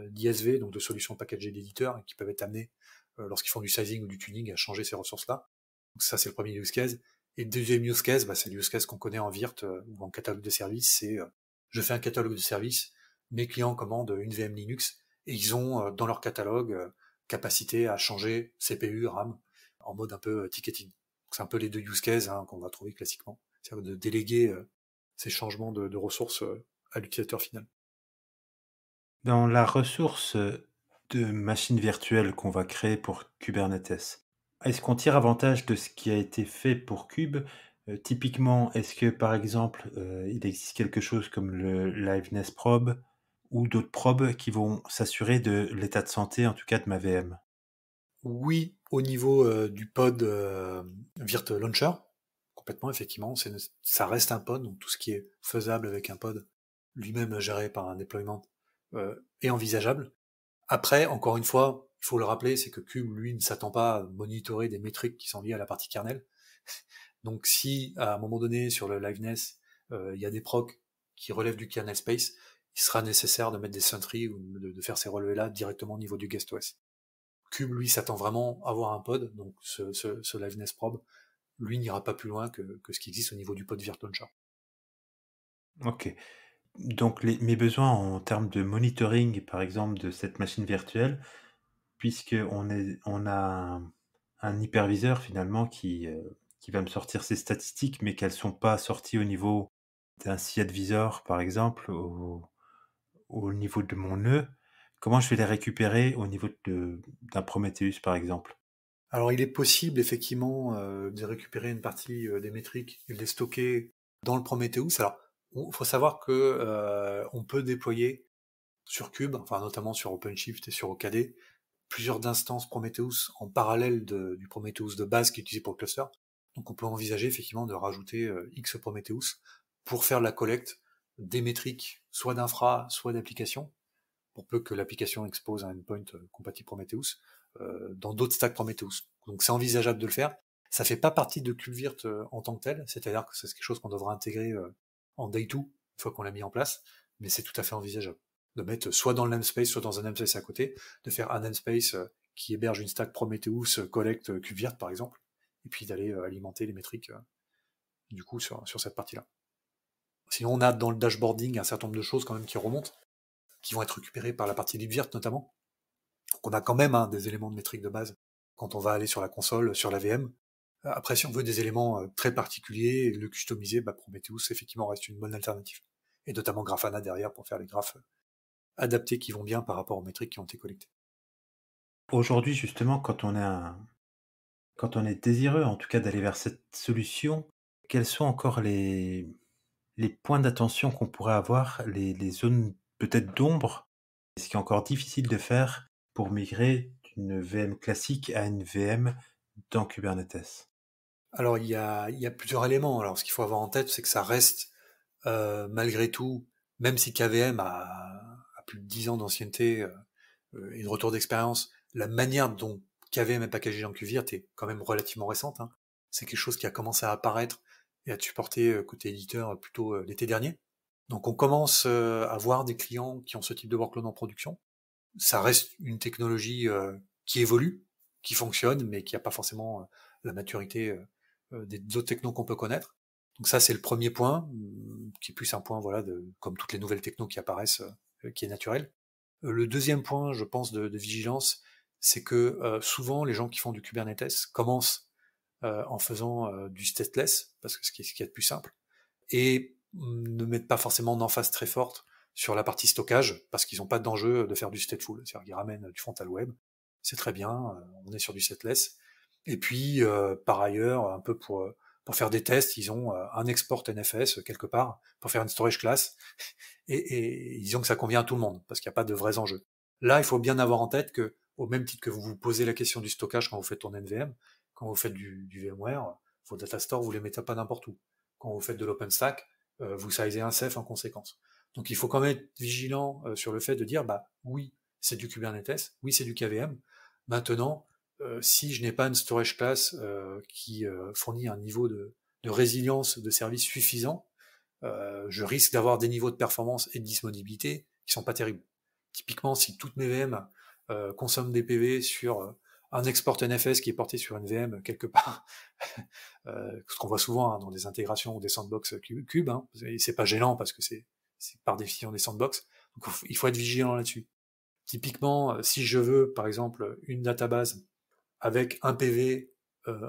d'ISV, donc de solutions packagées d'éditeurs, et qui peuvent être amenés lorsqu'ils font du sizing ou du tuning à changer ces ressources-là. Donc ça, c'est le premier use case. Et le deuxième use case, c'est le use case qu'on connaît en Virt ou en catalogue de services, c'est je fais un catalogue de services, mes clients commandent une VM Linux, et ils ont dans leur catalogue capacité à changer CPU, RAM, en mode un peu ticketing. Donc c'est un peu les deux use cases qu'on va trouver classiquement. C'est-à-dire de déléguer ces changements de ressources à l'utilisateur final. Dans la ressource de machine virtuelle qu'on va créer pour Kubernetes, est-ce qu'on tire avantage de ce qui a été fait pour Kube? Typiquement, est-ce que par exemple, il existe quelque chose comme le Liveness Probe ou d'autres probes qui vont s'assurer de l'état de santé, en tout cas de ma VM? Oui, au niveau du pod Virt Launcher, complètement, effectivement, ça reste un pod, donc tout ce qui est faisable avec un pod, lui-même géré par un déploiement, est envisageable. Après, encore une fois, il faut le rappeler, c'est que Cube, lui, ne s'attend pas à monitorer des métriques qui sont liées à la partie kernel. Donc si, à un moment donné, sur le liveness, il y a des procs qui relèvent du kernel space, il sera nécessaire de mettre des sentries ou de faire ces relevés-là directement au niveau du guest OS. Cube, lui, s'attend vraiment à avoir un pod, donc ce liveness probe, lui, n'ira pas plus loin que ce qui existe au niveau du pod Virt Launcher. Ok. Donc mes besoins en termes de monitoring, par exemple, de cette machine virtuelle, puisque on a un hyperviseur finalement qui va me sortir ces statistiques, mais qu'elles sont pas sorties au niveau d'un CIAD-visor, par exemple, au niveau de mon nœud. Comment je vais les récupérer au niveau d'un Prometheus, par exemple? Alors, il est possible, effectivement, de récupérer une partie des métriques et de les stocker dans le Prometheus. Alors, il faut savoir que on peut déployer sur Cube, enfin notamment sur OpenShift et sur OKD, plusieurs instances Prometheus en parallèle du Prometheus de base qui est utilisé pour le cluster. Donc on peut envisager effectivement de rajouter X Prometheus pour faire la collecte des métriques, soit d'infra, soit d'application, pour peu que l'application expose un endpoint compatible Prometheus, dans d'autres stacks Prometheus. Donc c'est envisageable de le faire. Ça fait pas partie de KubeVirt en tant que tel, c'est-à-dire que c'est quelque chose qu'on devra intégrer en day 2, une fois qu'on l'a mis en place, mais c'est tout à fait envisageable de mettre soit dans le namespace, soit dans un namespace à côté, de faire un namespace qui héberge une stack Prometheus, collecte KubeVirt par exemple, et puis d'aller alimenter les métriques du coup sur cette partie-là. Sinon on a dans le dashboarding un certain nombre de choses quand même qui remontent, qui vont être récupérées par la partie LibVirt notamment. Donc on a quand même des éléments de métrique de base quand on va aller sur la console, sur la VM. Après, si on veut des éléments très particuliers et le customiser, Prometheus effectivement reste une bonne alternative. Et notamment Grafana derrière pour faire les graphes adaptés qui vont bien par rapport aux métriques qui ont été collectées. Aujourd'hui, justement, quand on est désireux, en tout cas, d'aller vers cette solution, quels sont encore les points d'attention qu'on pourrait avoir, les zones peut-être d'ombre, ce qui est encore difficile de faire pour migrer d'une VM classique à une VM dans Kubernetes? Alors il y a plusieurs éléments. Alors ce qu'il faut avoir en tête, c'est que ça reste malgré tout, même si KVM a plus de 10 ans d'ancienneté et de retour d'expérience, la manière dont KVM est packagé en QVirt est quand même relativement récente. Hein. C'est quelque chose qui a commencé à apparaître et à être supporté côté éditeur plutôt l'été dernier. Donc on commence à voir des clients qui ont ce type de workload en production. Ça reste une technologie qui évolue, qui fonctionne, mais qui n'a pas forcément la maturité des autres technos qu'on peut connaître. Donc ça, c'est le premier point, qui est plus un point, voilà, comme toutes les nouvelles technos qui apparaissent, qui est naturel. Le deuxième point, je pense, de vigilance, c'est que souvent, les gens qui font du Kubernetes commencent en faisant du stateless, parce que ce qui est le plus simple, et ne mettent pas forcément d'emphase très forte sur la partie stockage, parce qu'ils n'ont pas d'enjeu de faire du stateful. C'est-à-dire qu'ils ramènent du frontal web, c'est très bien, on est sur du setless. Et puis, par ailleurs, un peu pour faire des tests, ils ont un export NFS quelque part, pour faire une storage class, et disons que ça convient à tout le monde, parce qu'il n'y a pas de vrais enjeux. Là, il faut bien avoir en tête que, au même titre que vous vous posez la question du stockage quand vous faites tourner NVM, quand vous faites du VMware, vos data stores, vous les mettez pas n'importe où. Quand vous faites de l'OpenStack, vous sizez un Ceph en conséquence. Donc il faut quand même être vigilant sur le fait de dire, bah oui, c'est du Kubernetes, oui, c'est du KVM. Maintenant, si je n'ai pas une storage class qui fournit un niveau de résilience de service suffisant, je risque d'avoir des niveaux de performance et de disponibilité qui sont pas terribles. Typiquement, si toutes mes VM consomment des PV sur un export NFS qui est porté sur une VM quelque part, ce qu'on voit souvent dans des intégrations ou des sandbox cube, hein, et c'est pas gênant parce que c'est par définition des sandbox, donc il faut être vigilant là-dessus. Typiquement, si je veux, par exemple, une database avec un PV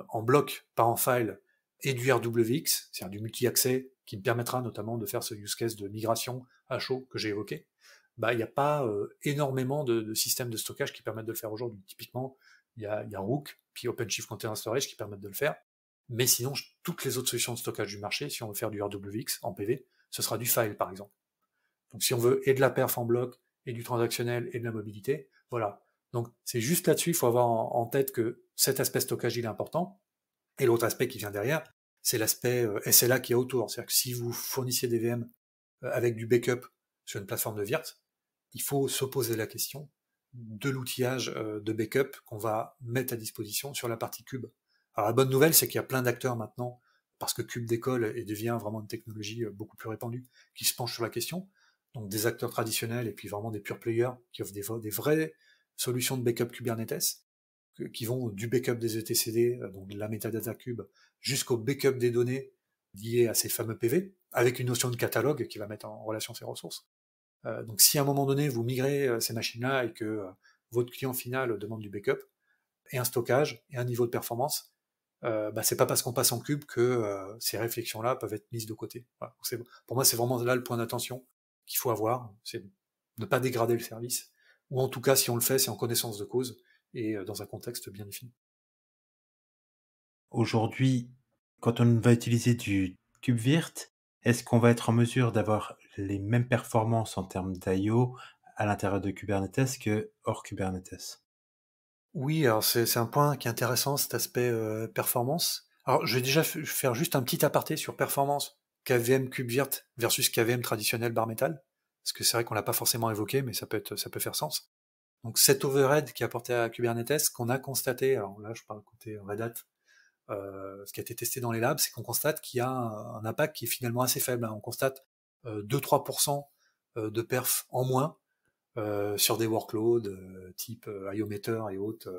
en bloc, pas en file, et du RWX, c'est-à-dire du multi-accès, qui me permettra notamment de faire ce use case de migration à chaud que j'ai évoqué, bah, il n'y a pas énormément de systèmes de stockage qui permettent de le faire aujourd'hui. Typiquement, il y a Rook, puis OpenShift Container Storage qui permettent de le faire. Mais sinon, toutes les autres solutions de stockage du marché, si on veut faire du RWX en PV, ce sera du file, par exemple. Donc si on veut et de la perf en bloc, et du transactionnel, et de la mobilité, voilà. Donc c'est juste là-dessus, il faut avoir en tête que cet aspect stockage, il est important. Et l'autre aspect qui vient derrière, c'est l'aspect SLA qui est autour. C'est-à-dire que si vous fournissiez des VM avec du backup sur une plateforme de Virt, il faut se poser la question de l'outillage de backup qu'on va mettre à disposition sur la partie Cube. Alors la bonne nouvelle, c'est qu'il y a plein d'acteurs maintenant, parce que Cube décolle et devient vraiment une technologie beaucoup plus répandue, qui se penchent sur la question. Donc des acteurs traditionnels et puis vraiment des pure players qui offrent des vraies solutions de backup Kubernetes, qui vont du backup des etcd, donc de la metadata cube, jusqu'au backup des données liées à ces fameux PV, avec une notion de catalogue qui va mettre en relation ces ressources. Donc si à un moment donné vous migrez ces machines-là et que votre client final demande du backup, et un stockage, et un niveau de performance, bah, c'est pas parce qu'on passe en cube que ces réflexions-là peuvent être mises de côté. Voilà. Pour moi, c'est vraiment là le point d'attention qu'il faut avoir, c'est ne pas dégrader le service, ou en tout cas, si on le fait, c'est en connaissance de cause, et dans un contexte bien défini. Aujourd'hui, quand on va utiliser du KubeVirt, est-ce qu'on va être en mesure d'avoir les mêmes performances en termes d'IO à l'intérieur de Kubernetes que hors Kubernetes? Oui, alors c'est un point qui est intéressant, cet aspect performance. Alors, je vais déjà faire juste un petit aparté sur performance KVM KubeVirt versus KVM traditionnel bare metal, parce que c'est vrai qu'on l'a pas forcément évoqué, mais ça peut faire sens. Donc cet overhead qui est apporté à Kubernetes, qu'on a constaté, alors là je parle côté Red Hat, ce qui a été testé dans les labs, c'est qu'on constate qu'il y a un impact qui est finalement assez faible. Hein. On constate 2-3% de perf en moins sur des workloads type IOmeter et autres,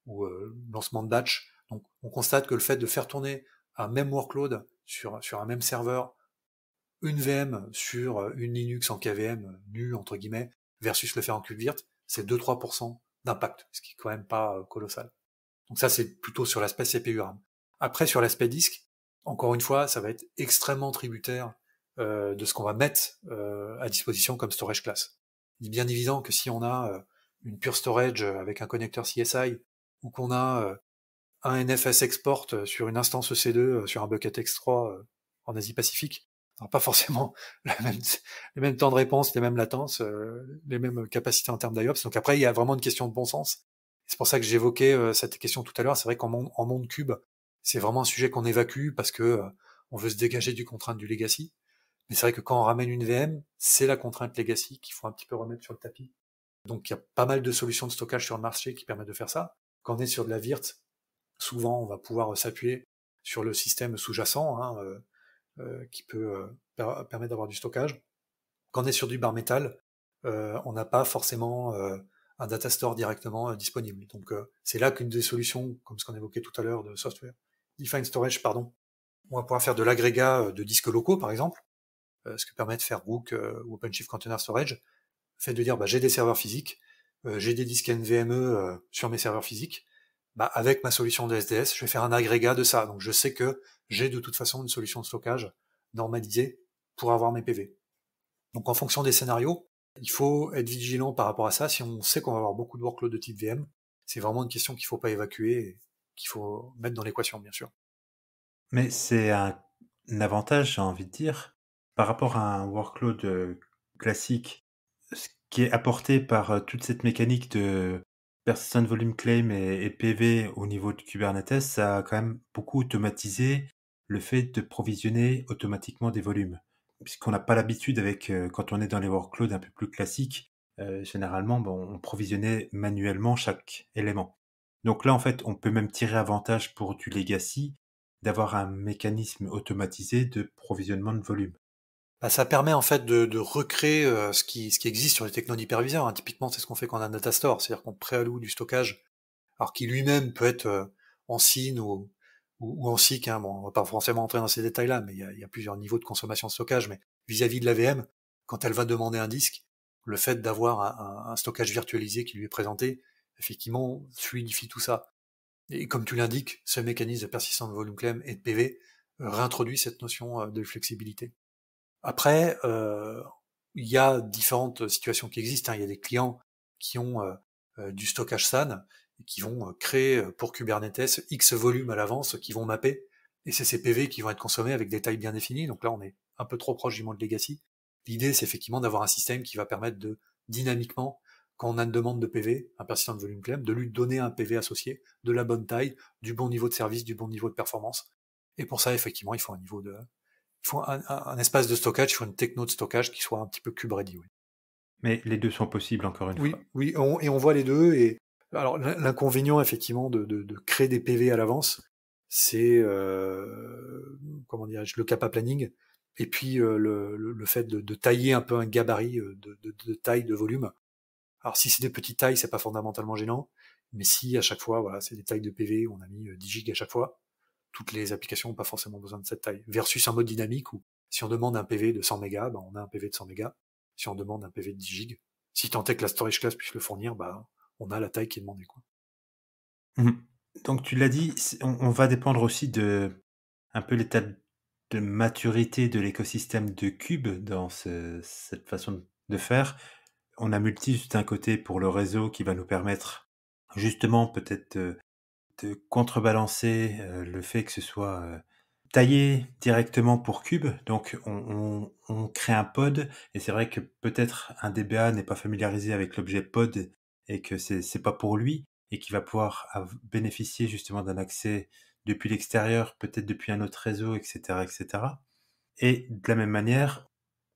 ou lancement de batch. Donc on constate que le fait de faire tourner un même workload sur un même serveur, une VM sur une Linux en KVM nue entre guillemets, versus le faire en KubeVirt, c'est 2-3% d'impact, ce qui est quand même pas colossal. Donc ça c'est plutôt sur l'aspect CPU RAM. Après sur l'aspect disque, encore une fois, ça va être extrêmement tributaire de ce qu'on va mettre à disposition comme storage class. Il est bien évident que si on a une pure storage avec un connecteur CSI, ou qu'on a un NFS export sur une instance EC2 sur un bucket X3 en Asie-Pacifique, on n'a pas forcément les mêmes temps de réponse, les mêmes latences, les mêmes capacités en termes d'IOPS. Donc après, il y a vraiment une question de bon sens. C'est pour ça que j'évoquais cette question tout à l'heure. C'est vrai qu'en monde cube, c'est vraiment un sujet qu'on évacue parce que on veut se dégager du contrainte du legacy. Mais c'est vrai que quand on ramène une VM, c'est la contrainte legacy qu'il faut un petit peu remettre sur le tapis. Donc il y a pas mal de solutions de stockage sur le marché qui permettent de faire ça. Quand on est sur de la virt, souvent on va pouvoir s'appuyer sur le système sous-jacent qui peut permettre d'avoir du stockage. Quand on est sur du bare metal, on n'a pas forcément un data store directement disponible. Donc c'est là qu'une des solutions, comme ce qu'on évoquait tout à l'heure de software defined storage, on va pouvoir faire de l'agrégat de disques locaux par exemple, ce que permet de faire Rook ou OpenShift Container Storage, fait de dire j'ai des serveurs physiques, j'ai des disques NVMe sur mes serveurs physiques, avec ma solution de SDS, je vais faire un agrégat de ça. Donc je sais que j'ai de toute façon une solution de stockage normalisée pour avoir mes PV. Donc en fonction des scénarios, il faut être vigilant par rapport à ça. Si on sait qu'on va avoir beaucoup de workloads de type VM, c'est vraiment une question qu'il ne faut pas évacuer et qu'il faut mettre dans l'équation, bien sûr. Mais c'est un avantage, j'ai envie de dire, par rapport à un workload classique. Ce qui est apporté par toute cette mécanique de Persistent Volume Claim et PV au niveau de Kubernetes, ça a quand même beaucoup automatisé le fait de provisionner automatiquement des volumes. Puisqu'on n'a pas l'habitude quand on est dans les workloads un peu plus classiques, généralement, on provisionnait manuellement chaque élément. Donc là, en fait, on peut même tirer avantage pour du legacy d'avoir un mécanisme automatisé de provisionnement de volume. Ça permet en fait de recréer ce qui existe sur les technos d'hyperviseur. Hein. Typiquement, c'est ce qu'on fait quand on a un data store, c'est-à-dire qu'on préalloue du stockage, alors qui lui-même peut être en SYN ou en SYC. Hein. Bon, on va pas forcément entrer dans ces détails-là, mais il y a plusieurs niveaux de consommation de stockage. Mais vis-à-vis de la VM, quand elle va demander un disque, le fait d'avoir un stockage virtualisé qui lui est présenté, effectivement, fluidifie tout ça. Et comme tu l'indiques, ce mécanisme de persistent volume claim et de PV réintroduit cette notion de flexibilité. Après, il y a différentes situations qui existent. Hein. Il y a des clients qui ont du stockage SAN et qui vont créer pour Kubernetes X volumes à l'avance qui vont mapper. Et c'est ces PV qui vont être consommés avec des tailles bien définies. Donc là, on est un peu trop proche du monde legacy. L'idée, c'est effectivement d'avoir un système qui va permettre de dynamiquement, quand on a une demande de PV, un persistent volume claim, de lui donner un PV associé, de la bonne taille, du bon niveau de service, du bon niveau de performance. Et pour ça, effectivement, il faut un espace de stockage, il faut une techno de stockage qui soit un petit peu kube-ready. Oui. Mais les deux sont possibles, encore une fois. Oui, et on voit les deux. Et alors l'inconvénient effectivement de créer des PV à l'avance, c'est comment dirais-je, le kappa planning, et puis le fait de tailler un peu un gabarit de taille, de volume. Alors si c'est des petites tailles, c'est pas fondamentalement gênant, mais si à chaque fois, voilà, c'est des tailles de PV où on a mis 10 gigs à chaque fois, toutes les applications n'ont pas forcément besoin de cette taille. Versus un mode dynamique où, si on demande un PV de 100 mégas, on a un PV de 100 mégas. Si on demande un PV de 10 gigs, si tant est que la storage class puisse le fournir, on a la taille qui est demandée, quoi. Mmh. Donc tu l'as dit, on va dépendre aussi de un peu l'état de maturité de l'écosystème de Cube dans cette façon de faire. On a Multi d'un côté pour le réseau qui va nous permettre justement peut-être de contrebalancer le fait que ce soit taillé directement pour Cube. Donc on crée un pod et c'est vrai que peut-être un DBA n'est pas familiarisé avec l'objet pod et que c'est pas pour lui et qui va pouvoir bénéficier justement d'un accès depuis l'extérieur, peut-être depuis un autre réseau, etc., etc. Et de la même manière,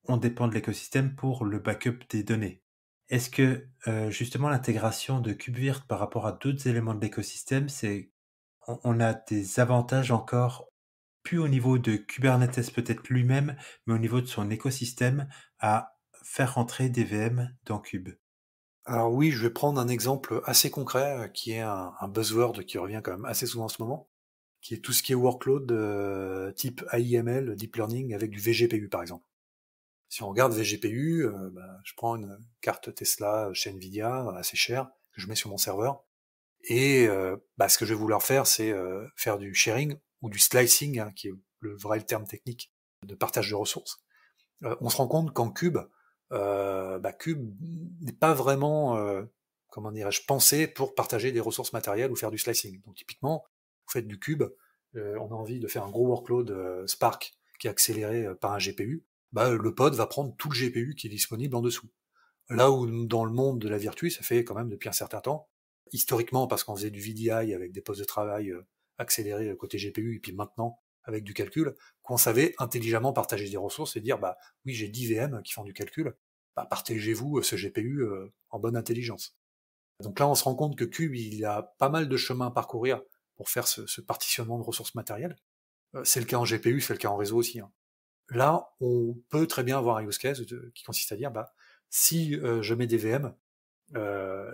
on dépend de l'écosystème pour le backup des données. Est-ce que justement l'intégration de KubeVirt par rapport à d'autres éléments de l'écosystème, on a des avantages encore, plus au niveau de Kubernetes peut-être lui-même, mais au niveau de son écosystème, à faire rentrer des VM dans Kube? Alors oui, je vais prendre un exemple assez concret qui est un buzzword qui revient quand même assez souvent en ce moment, qui est tout ce qui est workload type AIML, deep learning avec du vGPU par exemple. Si on regarde vGPU, je prends une carte Tesla chez Nvidia assez chère que je mets sur mon serveur et ce que je vais vouloir faire, c'est faire du sharing ou du slicing, hein, qui est le vrai terme technique de partage de ressources. On se rend compte qu'en Cube, Cube n'est pas vraiment, comment dirais-je, pensé pour partager des ressources matérielles ou faire du slicing. Donc typiquement, vous faites du Cube, on a envie de faire un gros workload Spark qui est accéléré par un GPU, le pod va prendre tout le GPU qui est disponible en dessous. Là où dans le monde de la Virtu, ça fait quand même depuis un certain temps, historiquement parce qu'on faisait du VDI avec des postes de travail accélérés côté GPU, et puis maintenant avec du calcul, qu'on savait intelligemment partager des ressources et dire, bah oui, j'ai 10 VM qui font du calcul, bah, partagez-vous ce GPU en bonne intelligence. Donc là, on se rend compte que Cube, il a pas mal de chemin à parcourir pour faire ce partitionnement de ressources matérielles. C'est le cas en GPU, c'est le cas en réseau aussi, hein. Là, on peut très bien avoir un use case qui consiste à dire, bah, si je mets des VM,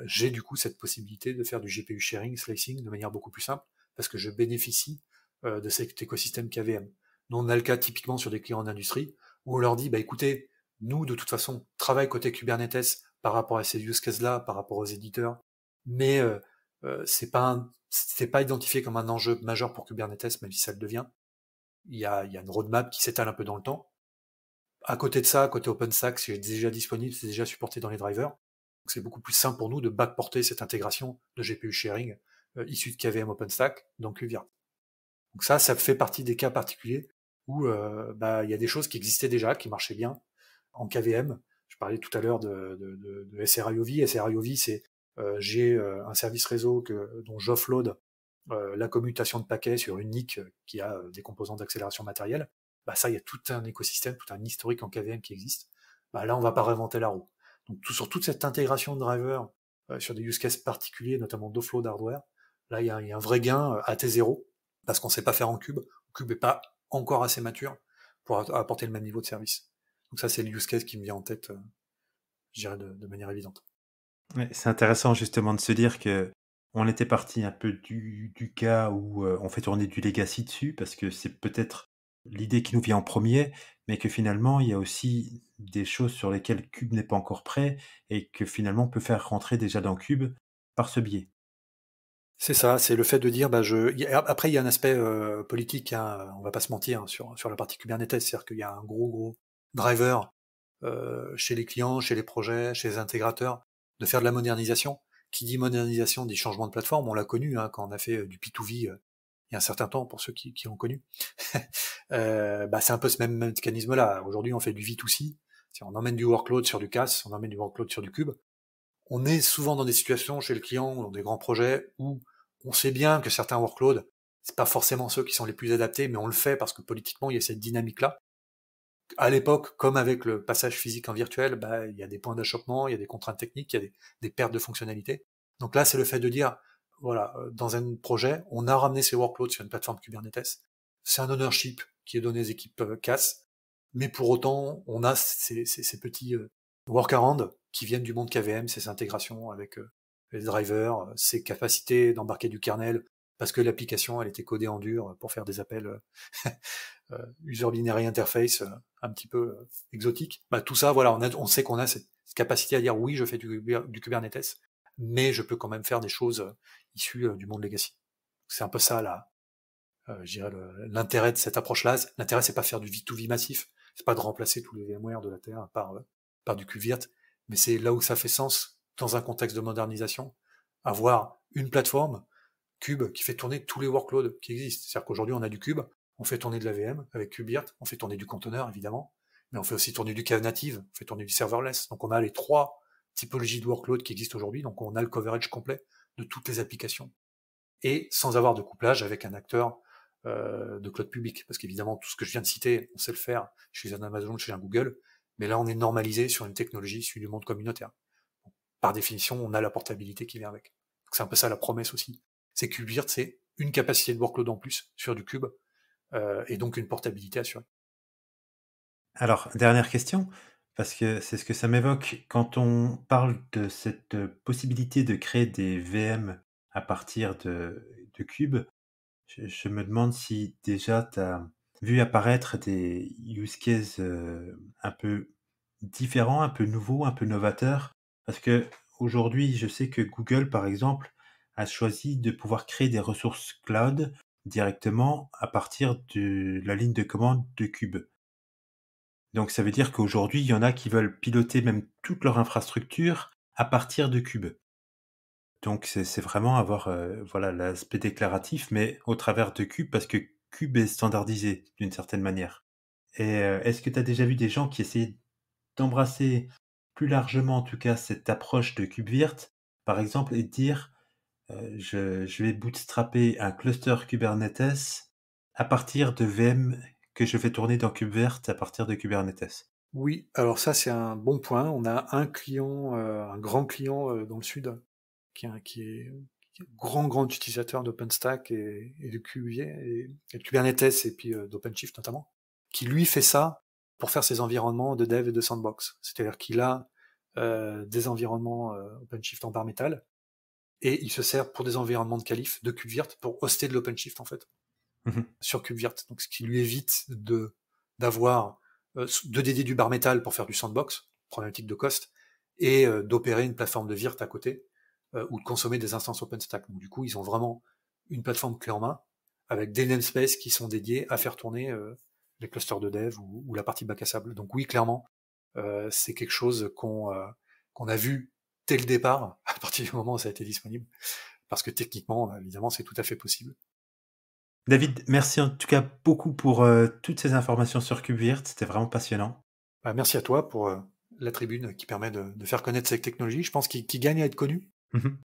j'ai du coup cette possibilité de faire du GPU sharing, slicing de manière beaucoup plus simple, parce que je bénéficie de cet écosystème KVM. Nous, on a le cas typiquement sur des clients en industrie, où on leur dit, bah écoutez, nous, de toute façon, travaille côté Kubernetes par rapport à ces use cases-là, par rapport aux éditeurs, mais c'est pas identifié comme un enjeu majeur pour Kubernetes, même si ça le devient. Il y a une roadmap qui s'étale un peu dans le temps. À côté de ça, côté OpenStack, c'est déjà disponible, c'est déjà supporté dans les drivers. Donc c'est beaucoup plus simple pour nous de backporter cette intégration de GPU sharing issue de KVM OpenStack dans QVirt. Donc ça fait partie des cas particuliers où il y a des choses qui existaient déjà, qui marchaient bien en KVM. Je parlais tout à l'heure de SRIOV. SRIOV, c'est j'ai un service réseau dont j'offload la commutation de paquets sur une NIC qui a des composants d'accélération matérielle. Bah ça, il y a tout un écosystème, tout un historique en KVM qui existe. Bah là, on va pas réinventer la roue. Donc sur toute cette intégration de drivers sur des use cases particuliers, notamment d'offload hardware, là, il y a un vrai gain à T0 parce qu'on sait pas faire en cube. Cube est pas encore assez mature pour apporter le même niveau de service. Donc ça, c'est le use case qui me vient en tête, je dirais, de manière évidente. Ouais, c'est intéressant justement de se dire que on était parti un peu du cas où on fait tourner du legacy dessus, parce que c'est peut-être l'idée qui nous vient en premier, mais que finalement il y a aussi des choses sur lesquelles Cube n'est pas encore prêt et que finalement on peut faire rentrer déjà dans Cube par ce biais. C'est ça, c'est le fait de dire, après il y a un aspect politique, hein, on va pas se mentir, hein, sur la partie Kubernetes, c'est-à-dire qu'il y a un gros driver chez les clients, chez les projets, chez les intégrateurs, de faire de la modernisation. Qui dit modernisation dit changement de plateforme, on l'a connu hein, quand on a fait du P2V il y a un certain temps, pour ceux qui l'ont connu. C'est un peu ce même mécanisme-là. Aujourd'hui, on fait du V2C, on emmène du workload sur du CAS, on emmène du workload sur du Cube. On est souvent dans des situations chez le client, dans des grands projets, où on sait bien que certains workloads, c'est pas forcément ceux qui sont les plus adaptés, mais on le fait parce que politiquement, il y a cette dynamique-là. À l'époque, comme avec le passage physique en virtuel, il y a des points d'achoppement, il y a des contraintes techniques, il y a des pertes de fonctionnalités. Donc là, c'est le fait de dire, voilà, dans un projet, on a ramené ces workloads sur une plateforme Kubernetes. C'est un ownership qui est donné aux équipes CAS, mais pour autant, on a ces petits workarounds qui viennent du monde KVM, ces intégrations avec les drivers, ces capacités d'embarquer du kernel, parce que l'application, elle était codée en dur pour faire des appels user binary interface un petit peu exotique. Tout ça, voilà, on sait qu'on a cette capacité à dire oui, je fais du Kubernetes, mais je peux quand même faire des choses issues du monde legacy. C'est un peu ça là, je dirais l'intérêt de cette approche-là. L'intérêt, c'est pas faire du V2V massif, c'est pas de remplacer tous les VMware de la Terre par du KubeVirt, mais c'est là où ça fait sens dans un contexte de modernisation, avoir une plateforme Cube qui fait tourner tous les workloads qui existent. C'est-à-dire qu'aujourd'hui, on a du Cube, on fait tourner de la VM avec KubeVirt, on fait tourner du conteneur, évidemment, mais on fait aussi tourner du Knative native, on fait tourner du serverless. Donc on a les trois typologies de workloads qui existent aujourd'hui, donc on a le coverage complet de toutes les applications. Et sans avoir de couplage avec un acteur de cloud public. Parce qu'évidemment, tout ce que je viens de citer, on sait le faire chez un Amazon, chez un Google, mais là, on est normalisé sur une technologie issue du monde communautaire. Donc, par définition, on a la portabilité qui vient avec. C'est un peu ça la promesse aussi. C'est que KubeVirt, c'est une capacité de workload en plus sur du cube, et donc une portabilité assurée. Alors, dernière question, parce que c'est ce que ça m'évoque quand on parle de cette possibilité de créer des VM à partir de Cube. Je me demande si déjà tu as vu apparaître des use cases un peu différents, un peu nouveaux, un peu novateurs. Parce que aujourd'hui, je sais que Google, par exemple, a choisi de pouvoir créer des ressources cloud directement à partir de la ligne de commande de Cube. Donc ça veut dire qu'aujourd'hui, il y en a qui veulent piloter même toute leur infrastructure à partir de Cube. Donc c'est vraiment avoir, voilà, l'aspect déclaratif, mais au travers de Cube, parce que Cube est standardisé d'une certaine manière. Et est-ce que tu as déjà vu des gens qui essayaient d'embrasser plus largement, en tout cas, cette approche de KubeVirt, par exemple, et de dire, je vais bootstrapper un cluster Kubernetes à partir de VM que je vais tourner dans KubeVirt à partir de Kubernetes. Oui, alors ça c'est un bon point. On a un client, un grand client dans le sud, qui est grand utilisateur d'OpenStack et de et de Kubernetes et puis d'OpenShift notamment, qui lui fait ça pour faire ses environnements de dev et de sandbox. C'est-à-dire qu'il a des environnements OpenShift en bare metal et il se sert pour des environnements de qualif de KubeVirt pour hoster de l'OpenShift en fait sur KubeVirt. Donc ce qui lui évite d'avoir de dédier du bare metal pour faire du sandbox, problématique de cost, et d'opérer une plateforme de Virt à côté ou de consommer des instances OpenStack. Donc du coup, ils ont vraiment une plateforme clé en main avec des namespaces qui sont dédiés à faire tourner les clusters de dev ou la partie bac à sable. Donc oui, clairement, c'est quelque chose qu'on a vu dès le départ, à partir du moment où ça a été disponible, parce que techniquement, évidemment, c'est tout à fait possible. David, merci en tout cas beaucoup pour toutes ces informations sur KubeVirt, c'était vraiment passionnant. Bah, merci à toi pour la tribune qui permet de faire connaître cette technologie. Je pense qu'il gagne à être connu. Mhm.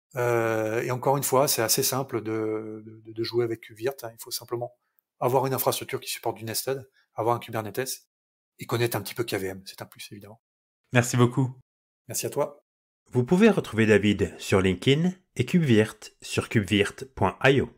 Et encore une fois, c'est assez simple de jouer avec KubeVirt. Il faut simplement avoir une infrastructure qui supporte du nested, avoir un Kubernetes et connaître un petit peu KVM. C'est un plus, évidemment. Merci beaucoup. Merci à toi. Vous pouvez retrouver David sur LinkedIn et KubeVirt sur kubevirt.io.